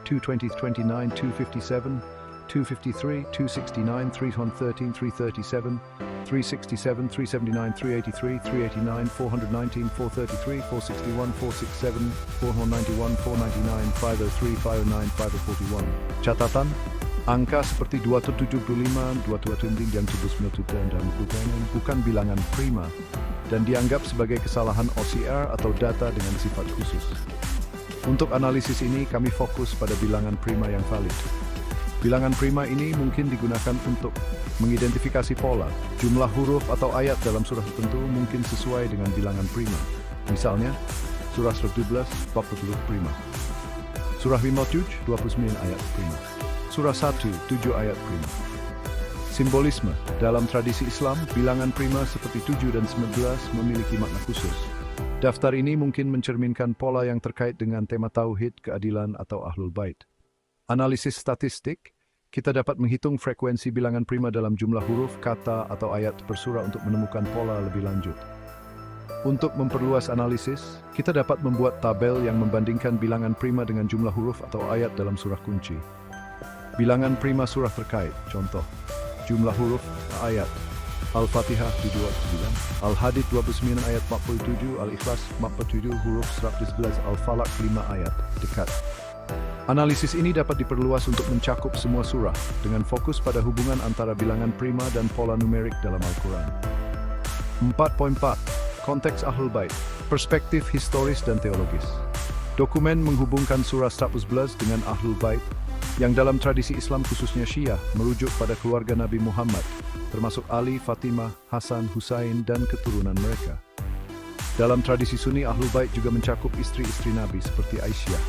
220, 29, 257, 253, 269, 313, 337, 367, 379, 383, 389, 419, 433, 461, 467, 491, 499, 503, 509, 541. Catatan, angka seperti 275, 229 dan 299 dan bukan bilangan prima dan dianggap sebagai kesalahan OCR atau data dengan sifat khusus. Untuk analisis ini kami fokus pada bilangan prima yang valid. Bilangan prima ini mungkin digunakan untuk mengidentifikasi pola, jumlah huruf atau ayat dalam surah tertentu mungkin sesuai dengan bilangan prima. Misalnya, surah 12, 40 prima. Surah 57, 29 ayat prima. Surah 1, 7 ayat prima. Simbolisme. Dalam tradisi Islam, bilangan prima seperti 7 dan 19 memiliki makna khusus. Daftar ini mungkin mencerminkan pola yang terkait dengan tema tauhid, keadilan, atau Ahlul Bait. Analisis statistik, kita dapat menghitung frekuensi bilangan prima dalam jumlah huruf, kata, atau ayat per surah untuk menemukan pola lebih lanjut. Untuk memperluas analisis, kita dapat membuat tabel yang membandingkan bilangan prima dengan jumlah huruf atau ayat dalam surah kunci. Bilangan prima surah terkait, contoh, jumlah huruf, ayat, Al-Fatihah 29, Al-Hadid 29 ayat 47, Al-Ikhlas 47 huruf 111, Al-Falaq 5 ayat, dekat. Analisis ini dapat diperluas untuk mencakup semua surah, dengan fokus pada hubungan antara bilangan prima dan pola numerik dalam Al-Quran. 4.4. Konteks Ahlul Bait, perspektif historis dan teologis. Dokumen menghubungkan surah 11 dengan Ahlul Bait, yang dalam tradisi Islam khususnya Syiah merujuk pada keluarga Nabi Muhammad, termasuk Ali, Fatimah, Hasan, Husain, dan keturunan mereka. Dalam tradisi Sunni, Ahlul Bait juga mencakup istri-istri Nabi seperti Aisyah.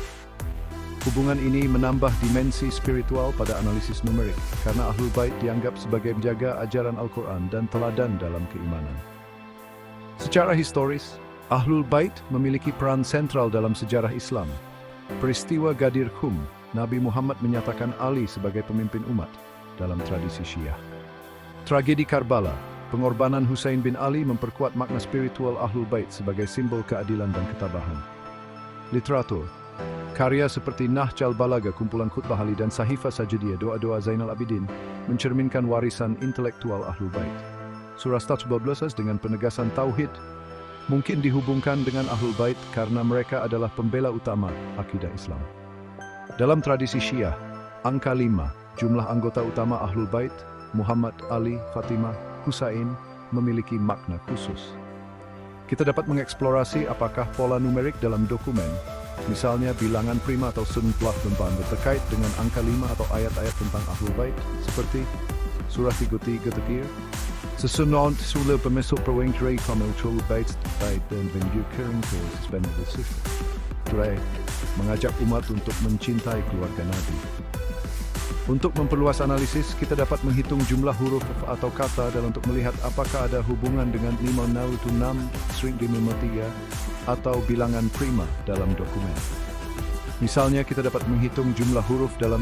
Hubungan ini menambah dimensi spiritual pada analisis numerik, karena Ahlul Bait dianggap sebagai penjaga ajaran Al-Quran dan teladan dalam keimanan. Secara historis, Ahlul Bait memiliki peran sentral dalam sejarah Islam. Peristiwa Ghadir Khum, Nabi Muhammad menyatakan Ali sebagai pemimpin umat dalam tradisi Syiah. Tragedi Karbala, pengorbanan Husain bin Ali memperkuat makna spiritual Ahlul Bait sebagai simbol keadilan dan ketabahan. Literatur, karya seperti Nahjul Balagha, kumpulan khutbah Ali, dan Sahifah Sajidiyah, doa-doa Zainal Abidin, mencerminkan warisan intelektual Ahlul Bait. Surah 12 dengan penegasan Tauhid mungkin dihubungkan dengan Ahlul Bait karena mereka adalah pembela utama akidah Islam. Dalam tradisi Syiah, angka 5, jumlah anggota utama Ahlul Bait, Muhammad, Ali, Fatimah, Husain, memiliki makna khusus. Kita dapat mengeksplorasi apakah pola numerik dalam dokumen, misalnya bilangan prima atau sunplah membantu terkait dengan angka 5 atau ayat-ayat tentang Ahlul Bait, seperti Surah 33 Taqir. Sesunod sula pemasuk perwengkiri Ahlul Bait dan menunjukkan suspended sifat. Turai mengajak umat untuk mencintai keluarga Nabi. Untuk memperluas analisis, kita dapat menghitung jumlah huruf atau kata dan untuk melihat apakah ada hubungan dengan 506-553 atau bilangan prima dalam dokumen. Misalnya, kita dapat menghitung jumlah huruf dalam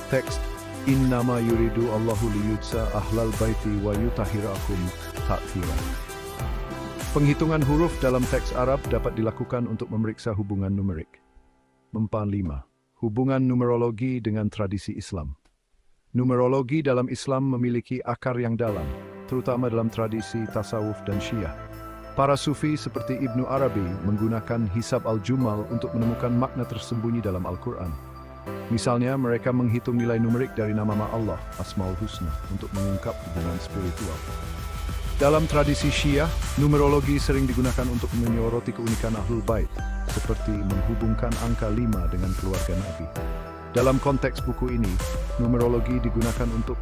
teks Innama yuridu Allahu liyudsa ahlal baiti wa yutahhirakum tathira. Penghitungan huruf dalam teks Arab dapat dilakukan untuk memeriksa hubungan numerik. 5. Hubungan numerologi dengan tradisi Islam. Numerologi dalam Islam memiliki akar yang dalam, terutama dalam tradisi tasawuf dan Syiah. Para sufi seperti Ibnu Arabi menggunakan hisab al-jumal untuk menemukan makna tersembunyi dalam Al-Quran. Misalnya, mereka menghitung nilai numerik dari nama-nama Allah, Asmaul Husna, untuk mengungkap hubungan spiritual. Dalam tradisi Syiah, numerologi sering digunakan untuk menyoroti keunikan Ahlul Bait, seperti menghubungkan angka 5 dengan keluarga Nabi. Dalam konteks buku ini, numerologi digunakan untuk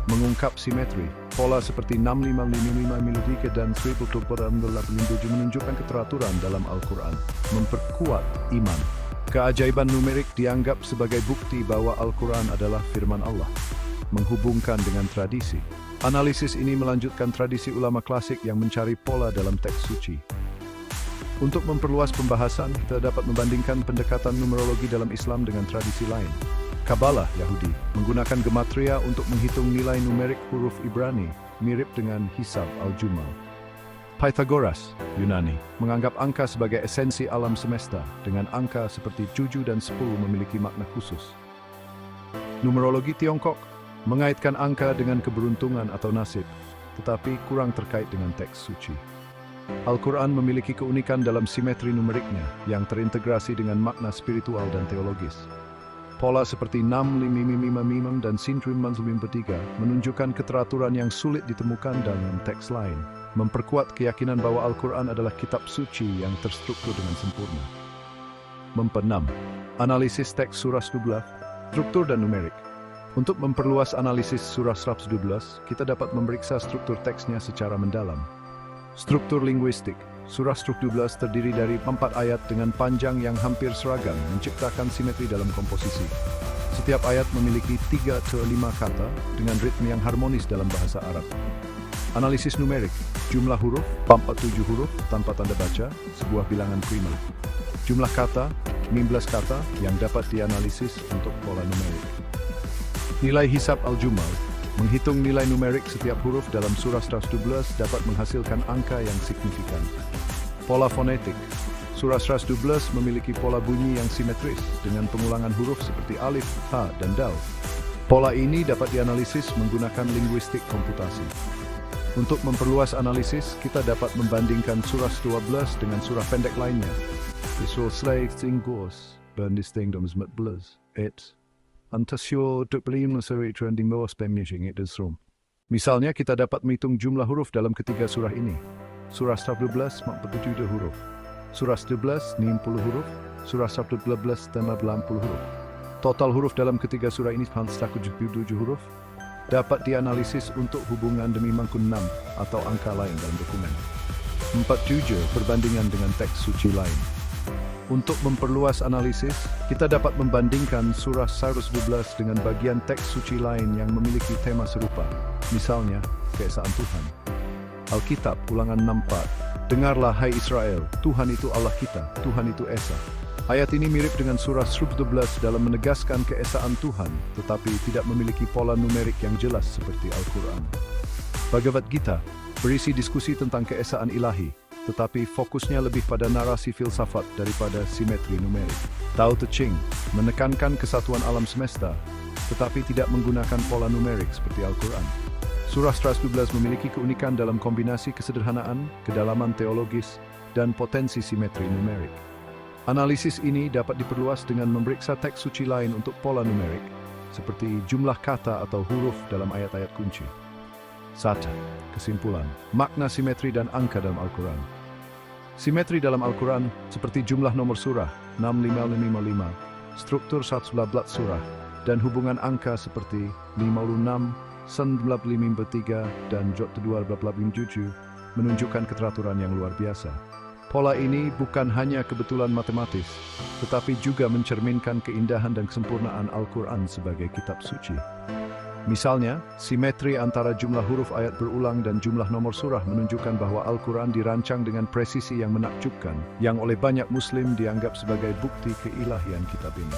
mengungkap simetri. Pola seperti 6555 dan 1047 menunjukkan keteraturan dalam Al-Quran, memperkuat iman. Keajaiban numerik dianggap sebagai bukti bahwa Al-Quran adalah firman Allah, menghubungkan dengan tradisi. Analisis ini melanjutkan tradisi ulama klasik yang mencari pola dalam teks suci. Untuk memperluas pembahasan, kita dapat membandingkan pendekatan numerologi dalam Islam dengan tradisi lain. Kabbalah Yahudi menggunakan gematria untuk menghitung nilai numerik huruf Ibrani, mirip dengan hisab al-jumal. Pythagoras, Yunani, menganggap angka sebagai esensi alam semesta, dengan angka seperti 7 dan 10 memiliki makna khusus. Numerologi Tiongkok mengaitkan angka dengan keberuntungan atau nasib, tetapi kurang terkait dengan teks suci. Al-Quran memiliki keunikan dalam simetri numeriknya yang terintegrasi dengan makna spiritual dan teologis. Pola seperti 655 dan Sintrim Manzumim 3 menunjukkan keteraturan yang sulit ditemukan dalam teks lain, memperkuat keyakinan bahwa Al-Quran adalah kitab suci yang terstruktur dengan sempurna. 6. Analisis teks surah 12, struktur dan numerik. Untuk memperluas analisis surah 12, kita dapat memeriksa struktur teksnya secara mendalam. Struktur linguistik. Surah 12 terdiri dari 4 ayat dengan panjang yang hampir seragam, menciptakan simetri dalam komposisi. Setiap ayat memiliki 3-5 kata dengan ritme yang harmonis dalam bahasa Arab. Analisis numerik. Jumlah huruf, 47 huruf tanpa tanda baca, sebuah bilangan prima. Jumlah kata, 15 kata yang dapat dianalisis untuk pola numerik. Nilai hisab al-jumal. Menghitung nilai numerik setiap huruf dalam surah 12 dapat menghasilkan angka yang signifikan. Pola fonetik. Surah 12 memiliki pola bunyi yang simetris dengan pengulangan huruf seperti alif, ha, dan dal. Pola ini dapat dianalisis menggunakan linguistik komputasi. Untuk memperluas analisis, kita dapat membandingkan surah 12 dengan surah pendek lainnya. Surah 12 berbanding dengan 14. Misalnya, kita dapat menghitung jumlah huruf dalam ketiga surah ini. Surah 12 47 huruf, surah 11 60 huruf, surah 12 80 huruf. Total huruf dalam ketiga surah ini 177 huruf dapat dianalisis untuk hubungan demi mangkun 6 atau angka lain dalam dokumen. 47 perbandingan dengan teks suci lain. Untuk memperluas analisis, kita dapat membandingkan surah 112 dengan bagian teks suci lain yang memiliki tema serupa, misalnya keesaan Tuhan. Alkitab Ulangan 64, dengarlah hai Israel, Tuhan itu Allah kita, Tuhan itu Esa. Ayat ini mirip dengan surah 112 dalam menegaskan keesaan Tuhan, tetapi tidak memiliki pola numerik yang jelas seperti Al-Quran. Bhagavad Gita berisi diskusi tentang keesaan ilahi, tetapi fokusnya lebih pada narasi filsafat daripada simetri numerik. Tao Te Ching menekankan kesatuan alam semesta, tetapi tidak menggunakan pola numerik seperti Al-Quran. Surah 112 memiliki keunikan dalam kombinasi kesederhanaan, kedalaman teologis, dan potensi simetri numerik. Analisis ini dapat diperluas dengan memeriksa teks suci lain untuk pola numerik, seperti jumlah kata atau huruf dalam ayat-ayat kunci. 1. Kesimpulan, makna simetri dan angka dalam Al-Quran. Simetri dalam Al-Quran seperti jumlah nomor surah 65555, struktur 111 surah, dan hubungan angka seperti 56, 1953, dan 227 menunjukkan keteraturan yang luar biasa. Pola ini bukan hanya kebetulan matematis, tetapi juga mencerminkan keindahan dan kesempurnaan Al-Quran sebagai kitab suci. Misalnya, simetri antara jumlah huruf ayat berulang dan jumlah nomor surah menunjukkan bahwa Al-Quran dirancang dengan presisi yang menakjubkan, yang oleh banyak Muslim dianggap sebagai bukti keilahian kitab ini.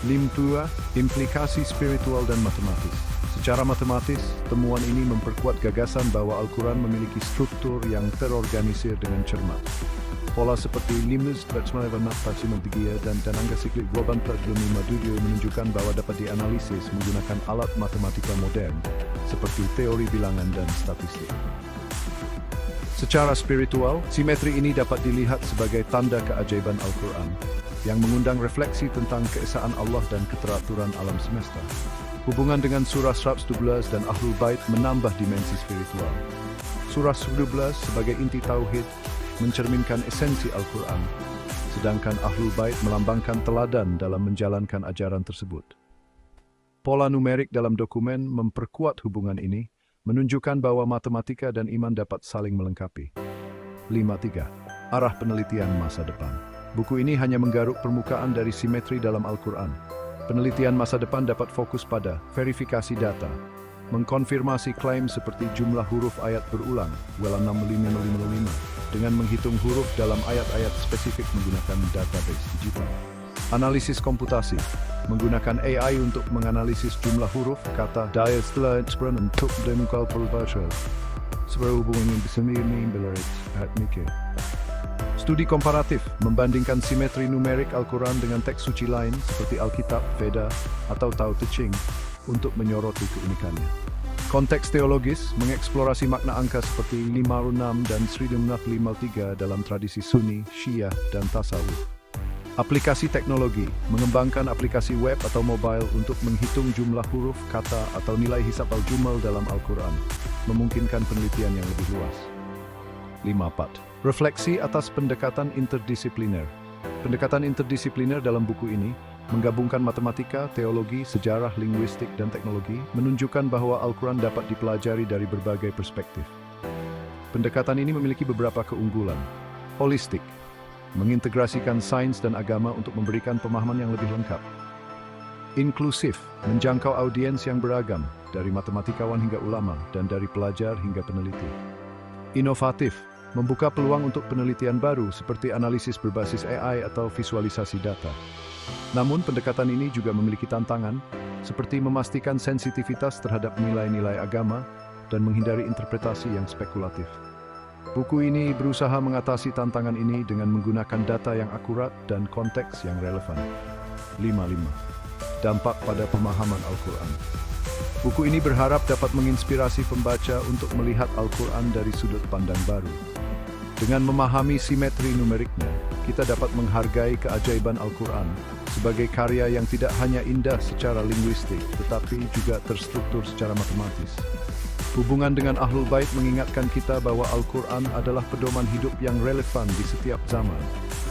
5. Implikasi spiritual dan matematis. Secara matematis, temuan ini memperkuat gagasan bahwa Al-Quran memiliki struktur yang terorganisir dengan cermat. Pola seperti limnus dan angka siklik global menunjukkan bahwa dapat dianalisis menggunakan alat matematika modern seperti teori bilangan dan statistik. Secara spiritual, simetri ini dapat dilihat sebagai tanda keajaiban Al-Quran yang mengundang refleksi tentang keesaan Allah dan keteraturan alam semesta. Hubungan dengan surah 112 dan Ahlul Bait menambah dimensi spiritual. Surah 112 sebagai inti tauhid mencerminkan esensi Al-Quran, sedangkan Ahlul Bait melambangkan teladan dalam menjalankan ajaran tersebut. Pola numerik dalam dokumen memperkuat hubungan ini, menunjukkan bahwa matematika dan iman dapat saling melengkapi. 5.3. Arah penelitian masa depan. Buku ini hanya menggaruk permukaan dari simetri dalam Al-Quran. Penelitian masa depan dapat fokus pada verifikasi data, mengkonfirmasi klaim seperti jumlah huruf ayat berulang, WELA 65555, dengan menghitung huruf dalam ayat-ayat spesifik menggunakan database digital. Analisis komputasi, menggunakan AI untuk menganalisis jumlah huruf, kata, daya setelah ekspresi untuk demukal perbaca. Sebuah hubungan yang bisa mengimbaukan mikir. Studi komparatif membandingkan simetri numerik Al-Quran dengan teks suci lain seperti Alkitab, Veda, atau Tao Te Ching untuk menyoroti keunikannya. Konteks teologis mengeksplorasi makna angka seperti 56 dan 1953 dalam tradisi Sunni, Syiah, dan Tasawuf. Aplikasi teknologi mengembangkan aplikasi web atau mobile untuk menghitung jumlah huruf, kata, atau nilai hisab al-jumal dalam Al-Quran, memungkinkan penelitian yang lebih luas. 5.4. Refleksi atas pendekatan interdisipliner. Pendekatan interdisipliner dalam buku ini menggabungkan matematika, teologi, sejarah, linguistik, dan teknologi, menunjukkan bahwa Al-Quran dapat dipelajari dari berbagai perspektif. Pendekatan ini memiliki beberapa keunggulan. Holistik, mengintegrasikan sains dan agama untuk memberikan pemahaman yang lebih lengkap. Inklusif, menjangkau audiens yang beragam, dari matematikawan hingga ulama, dan dari pelajar hingga peneliti. Inovatif, membuka peluang untuk penelitian baru seperti analisis berbasis AI atau visualisasi data. Namun pendekatan ini juga memiliki tantangan, seperti memastikan sensitivitas terhadap nilai-nilai agama dan menghindari interpretasi yang spekulatif. Buku ini berusaha mengatasi tantangan ini dengan menggunakan data yang akurat dan konteks yang relevan. 5.5. Dampak pada pemahaman Al-Quran. Buku ini berharap dapat menginspirasi pembaca untuk melihat Al-Quran dari sudut pandang baru. Dengan memahami simetri numeriknya, kita dapat menghargai keajaiban Al-Quran sebagai karya yang tidak hanya indah secara linguistik, tetapi juga terstruktur secara matematis. Hubungan dengan Ahlul Bait mengingatkan kita bahwa Al-Quran adalah pedoman hidup yang relevan di setiap zaman.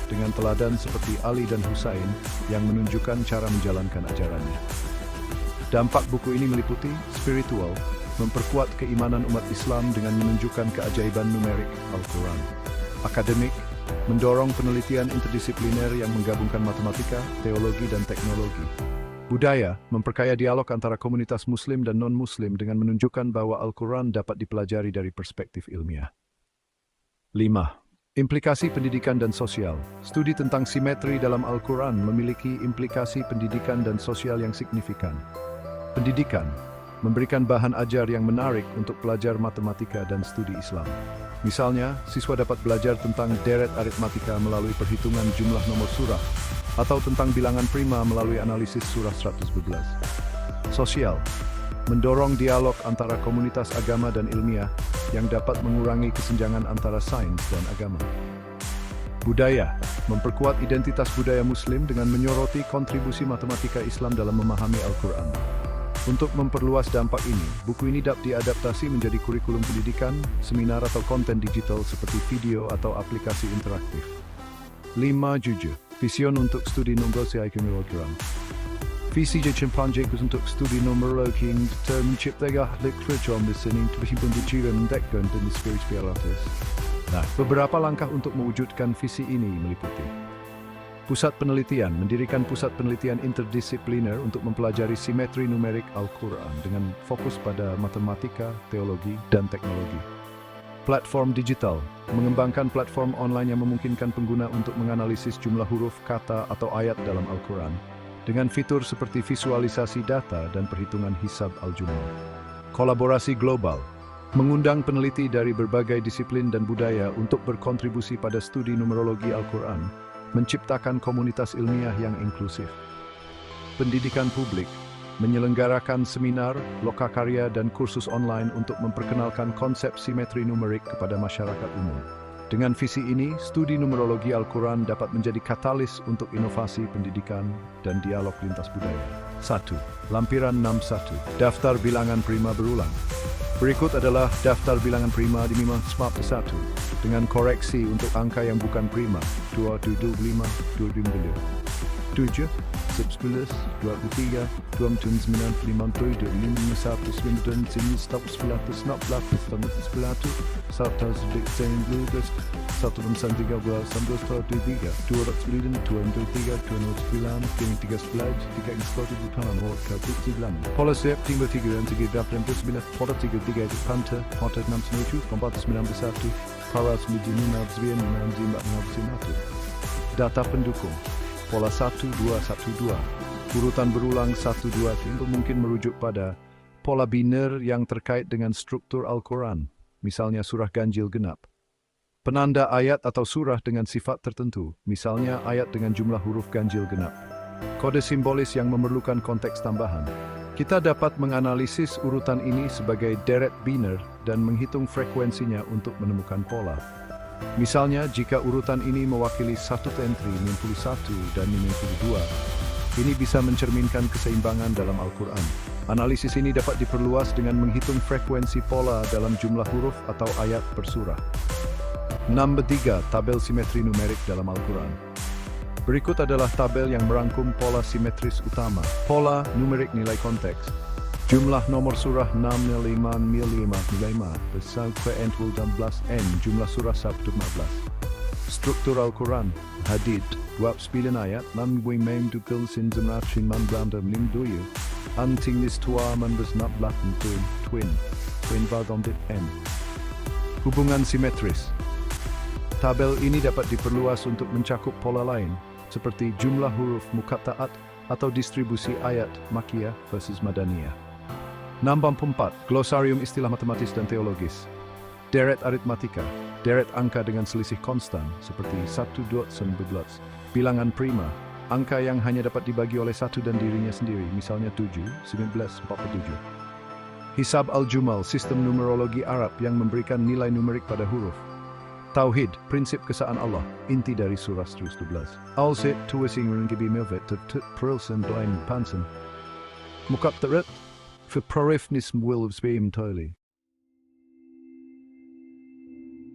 dengan teladan seperti Ali dan Husain yang menunjukkan cara menjalankan ajarannya. Dampak buku ini meliputi spiritual, memperkuat keimanan umat Islam dengan menunjukkan keajaiban numerik Al-Quran. Akademik, mendorong penelitian interdisipliner yang menggabungkan matematika, teologi, dan teknologi. Budaya, memperkaya dialog antara komunitas Muslim dan non-Muslim dengan menunjukkan bahwa Al-Quran dapat dipelajari dari perspektif ilmiah. 5. Implikasi pendidikan dan sosial. Studi tentang simetri dalam Al-Quran memiliki implikasi pendidikan dan sosial yang signifikan. Pendidikan, memberikan bahan ajar yang menarik untuk pelajar matematika dan studi Islam. Misalnya, siswa dapat belajar tentang deret aritmatika melalui perhitungan jumlah nomor surah, atau tentang bilangan prima melalui analisis surah 112. Sosial, mendorong dialog antara komunitas agama dan ilmiah yang dapat mengurangi kesenjangan antara sains dan agama. Budaya, memperkuat identitas budaya Muslim dengan menyoroti kontribusi matematika Islam dalam memahami Al-Quran. Untuk memperluas dampak ini, buku ini dapat diadaptasi menjadi kurikulum pendidikan, seminar atau konten digital seperti video atau aplikasi interaktif. 5. Vision untuk studi numerologi Al-Quran. Visi Chimpanzee untuk studi numerologi menciptakan literatur listening terhimpun dicira mendekkan dan spiritualitas. Nah, beberapa langkah untuk mewujudkan visi ini meliputi: Pusat penelitian, mendirikan pusat penelitian interdisipliner untuk mempelajari simetri numerik Al-Quran dengan fokus pada matematika, teologi, dan teknologi. Platform digital, mengembangkan platform online yang memungkinkan pengguna untuk menganalisis jumlah huruf, kata, atau ayat dalam Al-Quran, dengan fitur seperti visualisasi data dan perhitungan hisab al-jumal. Kolaborasi global, mengundang peneliti dari berbagai disiplin dan budaya untuk berkontribusi pada studi numerologi Al-Quran, menciptakan komunitas ilmiah yang inklusif. Pendidikan publik, menyelenggarakan seminar, lokakarya, dan kursus online untuk memperkenalkan konsep simetri numerik kepada masyarakat umum. Dengan visi ini, studi numerologi Al-Quran dapat menjadi katalis untuk inovasi pendidikan dan dialog lintas budaya. 1. Lampiran 61. Daftar bilangan prima berulang. Berikut adalah daftar bilangan prima di Mimah Smart 1 dengan koreksi untuk angka yang bukan prima 275, 250, 7, 11, 23, 29, 57, 51, 9, 11, 11, 11, Data pendukung pola 1212, urutan berulang 12 itu mungkin merujuk pada pola biner yang terkait dengan struktur Al-Quran, misalnya surah ganjil genap. Penanda ayat atau surah dengan sifat tertentu, misalnya ayat dengan jumlah huruf ganjil genap. Kode simbolis yang memerlukan konteks tambahan. Kita dapat menganalisis urutan ini sebagai deret biner dan menghitung frekuensinya untuk menemukan pola. Misalnya, jika urutan ini mewakili satu entry 91 dan 92, ini bisa mencerminkan keseimbangan dalam Al-Quran. Analisis ini dapat diperluas dengan menghitung frekuensi pola dalam jumlah huruf atau ayat per surah. 3. Tabel simetri numerik dalam Al-Quran. Berikut adalah tabel yang merangkum pola simetris utama. Pola numerik nilai konteks. Jumlah nomor surah 605 besar ke-12n jumlah surah 114. Struktur Al-Quran, hadid, 29 ayat, 6 mem dukul sin zemratrin man blanda mlimduyu, anting lis tua man besnap latin twin vadondit n. Hubungan simetris. Tabel ini dapat diperluas untuk mencakup pola lain, seperti jumlah huruf muqatta'at atau distribusi ayat Makkiyah versus Madaniyah. 64. Glosarium istilah matematis dan teologis. Deret aritmatika, deret angka dengan selisih konstan, seperti 1,11. Bilangan prima, angka yang hanya dapat dibagi oleh satu dan dirinya sendiri, misalnya 7, 19, 47. Hisab al-Jumal, sistem numerologi Arab yang memberikan nilai numerik pada huruf. Tauhid, prinsip kesaan Allah, inti dari surah 112. Al-Zit, tuasing rengibi milvet, tut perilsen blain pansen. Muqatta'at, för prorifnism will have been totally.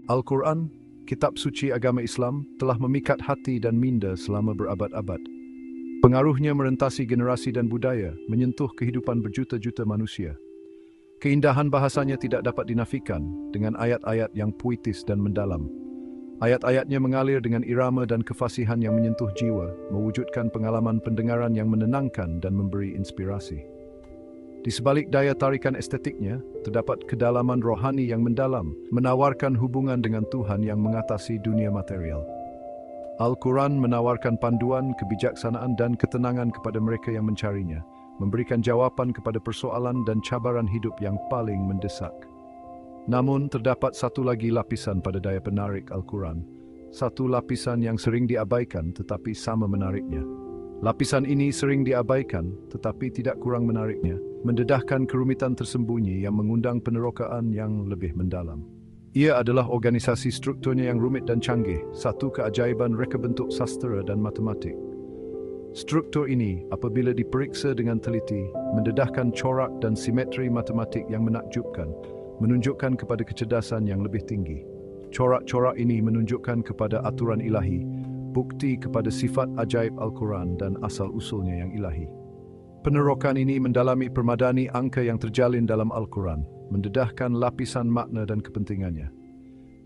Al-Quran kitab suci agama Islam, telah memikat hati dan minda selama berabad-abad. Pengaruhnya merentasi generasi dan budaya, menyentuh kehidupan berjuta-juta manusia. Keindahan bahasanya tidak dapat dinafikan dengan ayat-ayat yang puitis dan mendalam. Ayat-ayatnya mengalir dengan irama dan kefasihan yang menyentuh jiwa, mewujudkan pengalaman pendengaran yang menenangkan dan memberi inspirasi. Di sebalik daya tarikan estetiknya, terdapat kedalaman rohani yang mendalam, menawarkan hubungan dengan Tuhan yang mengatasi dunia material. Al-Quran menawarkan panduan, kebijaksanaan dan ketenangan kepada mereka yang mencarinya, memberikan jawaban kepada persoalan dan cabaran hidup yang paling mendesak. Namun, terdapat satu lagi lapisan pada daya penarik Al-Quran, satu lapisan yang sering diabaikan tetapi sama menariknya. Lapisan ini sering diabaikan tetapi tidak kurang menariknya, mendedahkan kerumitan tersembunyi yang mengundang penerokaan yang lebih mendalam. Ia adalah organisasi strukturnya yang rumit dan canggih, satu keajaiban reka bentuk sastra dan matematik. Struktur ini, apabila diperiksa dengan teliti, mendedahkan corak dan simetri matematik yang menakjubkan, menunjukkan kepada kecerdasan yang lebih tinggi. Corak-corak ini menunjukkan kepada aturan ilahi, bukti kepada sifat ajaib Al-Quran dan asal-usulnya yang ilahi. Penerokan ini mendalami permadani angka yang terjalin dalam Al-Quran, mendedahkan lapisan makna dan kepentingannya.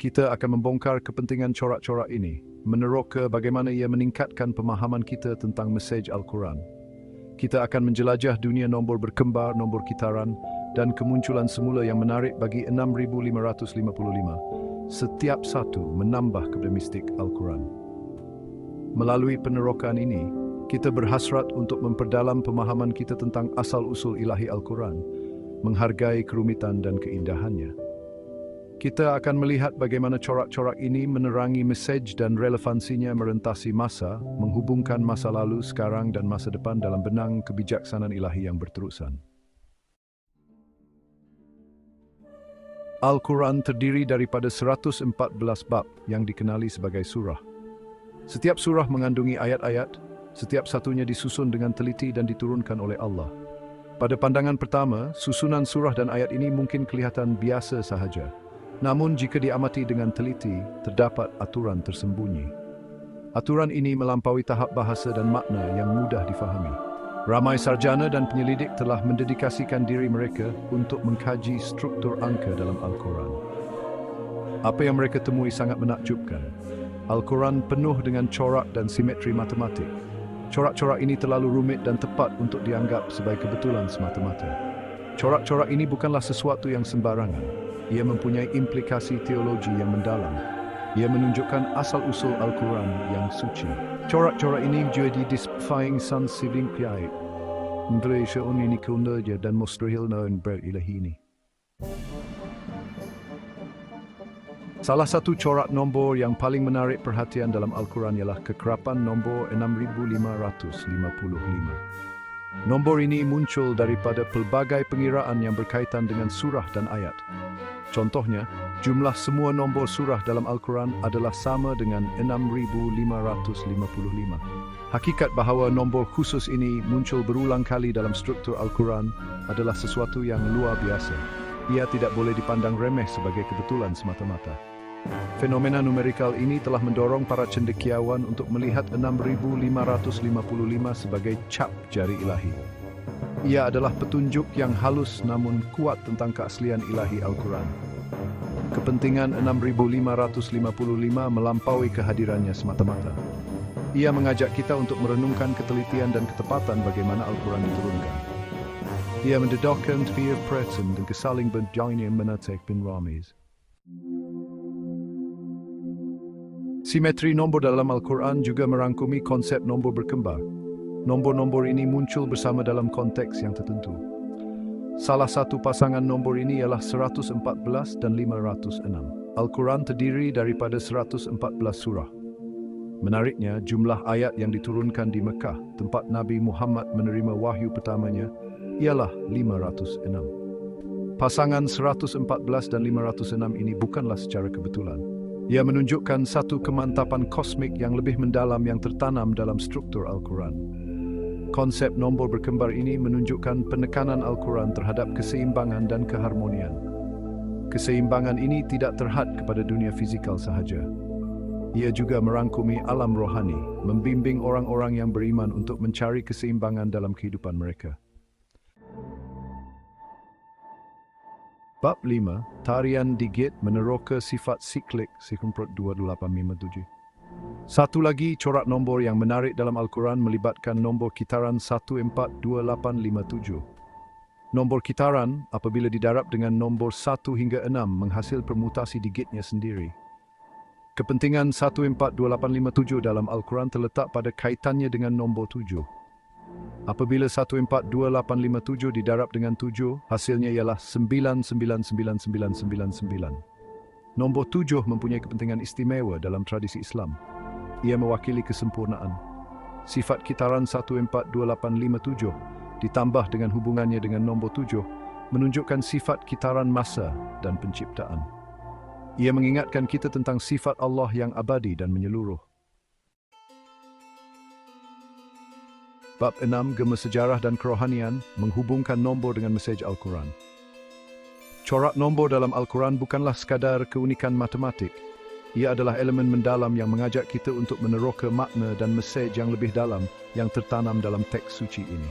Kita akan membongkar kepentingan corak-corak ini, meneroka bagaimana ia meningkatkan pemahaman kita tentang mesej Al-Quran. Kita akan menjelajah dunia nombor berkembar, nombor kitaran, dan kemunculan semula yang menarik bagi 6555. Setiap satu menambah kepada mistik Al-Quran. Melalui penerokan ini, kita berhasrat untuk memperdalam pemahaman kita tentang asal-usul ilahi Al-Quran, menghargai kerumitan dan keindahannya. Kita akan melihat bagaimana corak-corak ini menerangi mesej dan relevansinya merentasi masa, menghubungkan masa lalu, sekarang dan masa depan dalam benang kebijaksanaan ilahi yang berterusan. Al-Quran terdiri daripada 114 bab yang dikenali sebagai surah. Setiap surah mengandungi ayat-ayat, setiap satunya disusun dengan teliti dan diturunkan oleh Allah. Pada pandangan pertama, susunan surah dan ayat ini mungkin kelihatan biasa sahaja. Namun jika diamati dengan teliti, terdapat aturan tersembunyi. Aturan ini melampaui tahap bahasa dan makna yang mudah difahami. Ramai sarjana dan penyelidik telah mendedikasikan diri mereka untuk mengkaji struktur angka dalam Al-Quran. Apa yang mereka temui sangat menakjubkan. Al-Quran penuh dengan corak dan simetri matematik. Corak-corak ini terlalu rumit dan tepat untuk dianggap sebagai kebetulan semata-mata. Corak-corak ini bukanlah sesuatu yang sembarangan. Ia mempunyai implikasi teologi yang mendalam. Ia menunjukkan asal-usul Al-Quran yang suci. Corak-corak ini jadi disfying sans sivinkliai. Indonesia ini kunderja dan mustahil naun berilahi ini. Salah satu corak nombor yang paling menarik perhatian dalam Al-Quran ialah kekerapan nombor 6555. Nombor ini muncul daripada pelbagai pengiraan yang berkaitan dengan surah dan ayat. Contohnya, jumlah semua nombor surah dalam Al-Quran adalah sama dengan 6555. Hakikat bahawa nombor khusus ini muncul berulang kali dalam struktur Al-Quran adalah sesuatu yang luar biasa. Ia tidak boleh dipandang remeh sebagai kebetulan semata-mata. Fenomena numerikal ini telah mendorong para cendekiawan untuk melihat 6555 sebagai cap jari ilahi. Ia adalah petunjuk yang halus namun kuat tentang keaslian ilahi Al-Quran. Kepentingan 6555 melampaui kehadirannya semata-mata. Ia mengajak kita untuk merenungkan ketelitian dan ketepatan bagaimana Al-Quran diturunkan. Ia mendedahkan fear present dan kesaling berjaya menatek bin Ramiz. Simetri nombor dalam Al-Quran juga merangkumi konsep nombor berkembar. Nombor-nombor ini muncul bersama dalam konteks yang tertentu. Salah satu pasangan nombor ini ialah 114 dan 506. Al-Quran terdiri daripada 114 surah. Menariknya, jumlah ayat yang diturunkan di Mekah, tempat Nabi Muhammad menerima wahyu pertamanya, ialah 506. Pasangan 114 dan 506 ini bukanlah secara kebetulan. Ia menunjukkan satu kemantapan kosmik yang lebih mendalam yang tertanam dalam struktur Al-Quran. Konsep nombor berkembar ini menunjukkan penekanan Al-Quran terhadap keseimbangan dan keharmonian. Keseimbangan ini tidak terhad kepada dunia fizikal sahaja. Ia juga merangkumi alam rohani, membimbing orang-orang yang beriman untuk mencari keseimbangan dalam kehidupan mereka. Bab 5. Tarian digit meneroka sifat siklik 2857. Satu lagi corak nombor yang menarik dalam Al-Quran melibatkan nombor kitaran 142857. Nombor kitaran apabila didarab dengan nombor 1 hingga 6 menghasil permutasi digitnya sendiri. Kepentingan 142857 dalam Al-Quran terletak pada kaitannya dengan nombor 7. Apabila 142857 didarab dengan 7, hasilnya ialah 999999. Nombor 7 mempunyai kepentingan istimewa dalam tradisi Islam. Ia mewakili kesempurnaan. Sifat kitaran 142857 ditambah dengan hubungannya dengan nombor 7 menunjukkan sifat kitaran masa dan penciptaan. Ia mengingatkan kita tentang sifat Allah yang abadi dan menyeluruh. Bab 6. Gema sejarah dan kerohanian menghubungkan nombor dengan mesej Al-Quran. Corak nombor dalam Al-Quran bukanlah sekadar keunikan matematik. Ia adalah elemen mendalam yang mengajak kita untuk meneroka makna dan mesej yang lebih dalam yang tertanam dalam teks suci ini.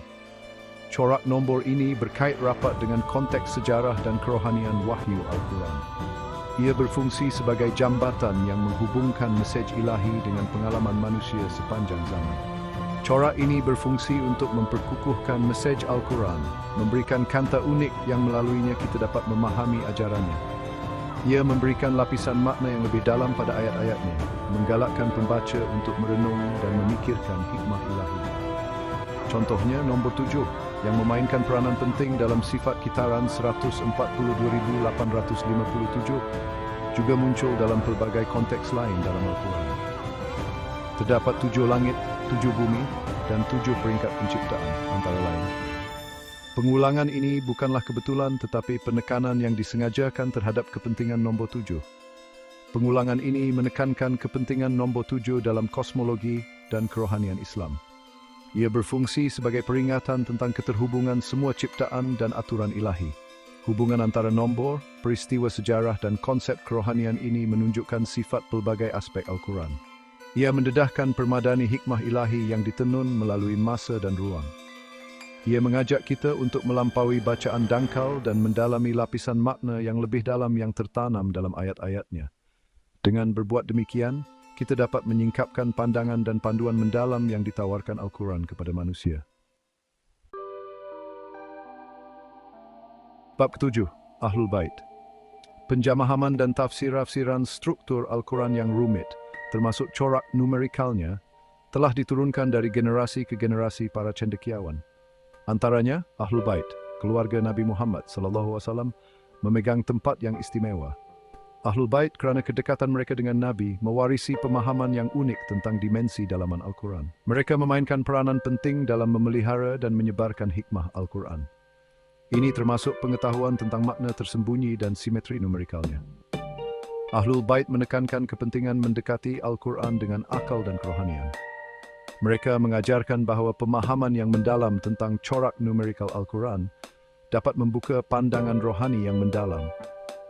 Corak nombor ini berkait rapat dengan konteks sejarah dan kerohanian wahyu Al-Quran. Ia berfungsi sebagai jambatan yang menghubungkan mesej ilahi dengan pengalaman manusia sepanjang zaman. Corak ini berfungsi untuk memperkukuhkan mesej Al-Quran, memberikan kanta unik yang melaluinya kita dapat memahami ajarannya. Ia memberikan lapisan makna yang lebih dalam pada ayat-ayatnya, menggalakkan pembaca untuk merenung dan memikirkan hikmah ilahi. Contohnya nombor 7 yang memainkan peranan penting dalam sifat kitaran 142,857 juga muncul dalam pelbagai konteks lain dalam Al-Quran. Terdapat 7 langit, 7 bumi, dan 7 peringkat penciptaan antara lain. Pengulangan ini bukanlah kebetulan tetapi penekanan yang disengajakan terhadap kepentingan nombor 7. Pengulangan ini menekankan kepentingan nombor 7 dalam kosmologi dan kerohanian Islam. Ia berfungsi sebagai peringatan tentang keterhubungan semua ciptaan dan aturan ilahi. Hubungan antara nombor, peristiwa sejarah dan konsep kerohanian ini menunjukkan sifat pelbagai aspek Al-Quran. Ia mendedahkan permadani hikmah ilahi yang ditenun melalui masa dan ruang. Ia mengajak kita untuk melampaui bacaan dangkal dan mendalami lapisan makna yang lebih dalam yang tertanam dalam ayat-ayatnya. Dengan berbuat demikian, kita dapat menyingkapkan pandangan dan panduan mendalam yang ditawarkan Al-Quran kepada manusia. Bab ke-7. Ahlul Bait. Penjamahaman dan tafsir-tafsiran struktur Al-Quran yang rumit, termasuk corak numerikalnya, telah diturunkan dari generasi ke generasi para cendekiawan. Antaranya, Ahlul Bait, keluarga Nabi Muhammad SAW, memegang tempat yang istimewa. Ahlul Bait kerana kedekatan mereka dengan Nabi mewarisi pemahaman yang unik tentang dimensi dalaman Al-Quran. Mereka memainkan peranan penting dalam memelihara dan menyebarkan hikmah Al-Quran. Ini termasuk pengetahuan tentang makna tersembunyi dan simetri numerikalnya. Ahlul Bait menekankan kepentingan mendekati Al-Quran dengan akal dan kerohanian. Mereka mengajarkan bahawa pemahaman yang mendalam tentang corak numerikal Al-Quran dapat membuka pandangan rohani yang mendalam,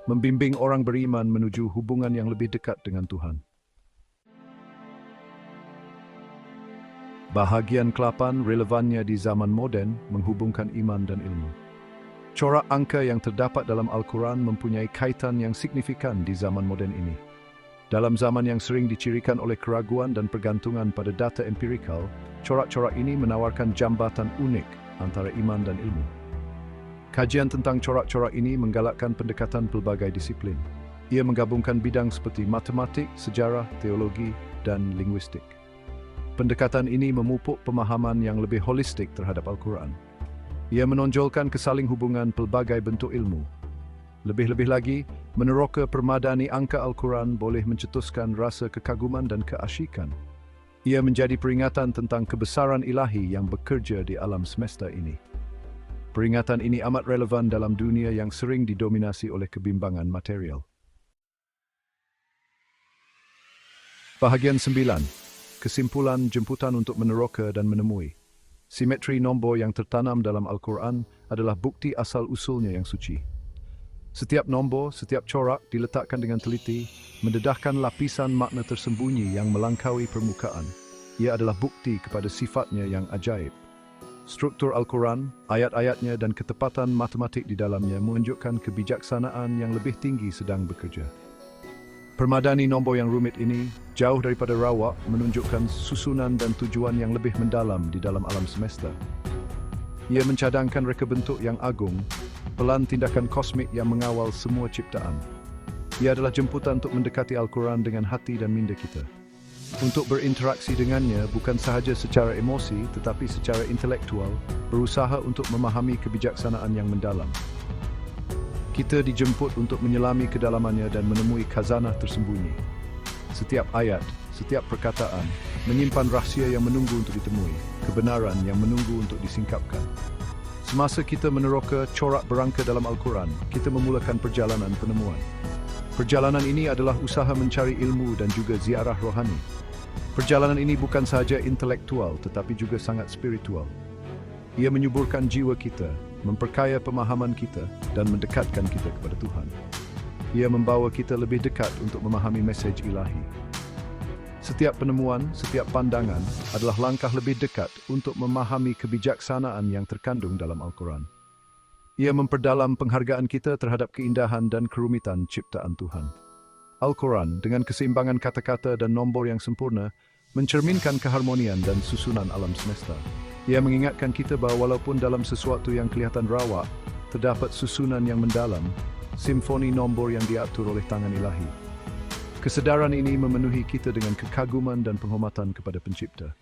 membimbing orang beriman menuju hubungan yang lebih dekat dengan Tuhan. Bahagian ke-8 relevannya di zaman moden menghubungkan iman dan ilmu. Corak angka yang terdapat dalam Al-Quran mempunyai kaitan yang signifikan di zaman moden ini. Dalam zaman yang sering dicirikan oleh keraguan dan pergantungan pada data empirikal, corak-corak ini menawarkan jambatan unik antara iman dan ilmu. Kajian tentang corak-corak ini menggalakkan pendekatan pelbagai disiplin. Ia menggabungkan bidang seperti matematik, sejarah, teologi, dan linguistik. Pendekatan ini memupuk pemahaman yang lebih holistik terhadap Al-Quran. Ia menonjolkan kesaling hubungan pelbagai bentuk ilmu. Lebih-lebih lagi, meneroka permadani angka Al-Quran boleh mencetuskan rasa kekaguman dan keasyikan. Ia menjadi peringatan tentang kebesaran ilahi yang bekerja di alam semesta ini. Peringatan ini amat relevan dalam dunia yang sering didominasi oleh kebimbangan material. Bahagian 9. Kesimpulan jemputan untuk meneroka dan menemui. Simetri nombor yang tertanam dalam Al-Quran adalah bukti asal-usulnya yang suci. Setiap nombor, setiap corak diletakkan dengan teliti, mendedahkan lapisan makna tersembunyi yang melangkaui permukaan. Ia adalah bukti kepada sifatnya yang ajaib. Struktur Al-Quran, ayat-ayatnya dan ketepatan matematik di dalamnya menunjukkan kebijaksanaan yang lebih tinggi sedang bekerja. Permadani nombor yang rumit ini, jauh daripada rawak, menunjukkan susunan dan tujuan yang lebih mendalam di dalam alam semesta. Ia mencadangkan reka bentuk yang agung, pelan tindakan kosmik yang mengawal semua ciptaan. Ia adalah jemputan untuk mendekati Al-Quran dengan hati dan minda kita. Untuk berinteraksi dengannya bukan sahaja secara emosi tetapi secara intelektual, berusaha untuk memahami kebijaksanaan yang mendalam. Kita dijemput untuk menyelami kedalamannya dan menemui khazanah tersembunyi. Setiap ayat, setiap perkataan, menyimpan rahsia yang menunggu untuk ditemui, kebenaran yang menunggu untuk disingkapkan. Semasa kita meneroka corak berangka dalam Al-Quran, kita memulakan perjalanan penemuan. Perjalanan ini adalah usaha mencari ilmu dan juga ziarah rohani. Perjalanan ini bukan sahaja intelektual tetapi juga sangat spiritual. Ia menyuburkan jiwa kita, memperkaya pemahaman kita dan mendekatkan kita kepada Tuhan. Ia membawa kita lebih dekat untuk memahami mesej ilahi. Setiap penemuan, setiap pandangan adalah langkah lebih dekat untuk memahami kebijaksanaan yang terkandung dalam Al-Quran. Ia memperdalam penghargaan kita terhadap keindahan dan kerumitan ciptaan Tuhan. Al-Quran dengan keseimbangan kata-kata dan nombor yang sempurna mencerminkan keharmonian dan susunan alam semesta. Ia mengingatkan kita bahawa walaupun dalam sesuatu yang kelihatan rawak, terdapat susunan yang mendalam, simfoni nombor yang diatur oleh tangan ilahi. Kesedaran ini memenuhi kita dengan kekaguman dan penghormatan kepada Pencipta.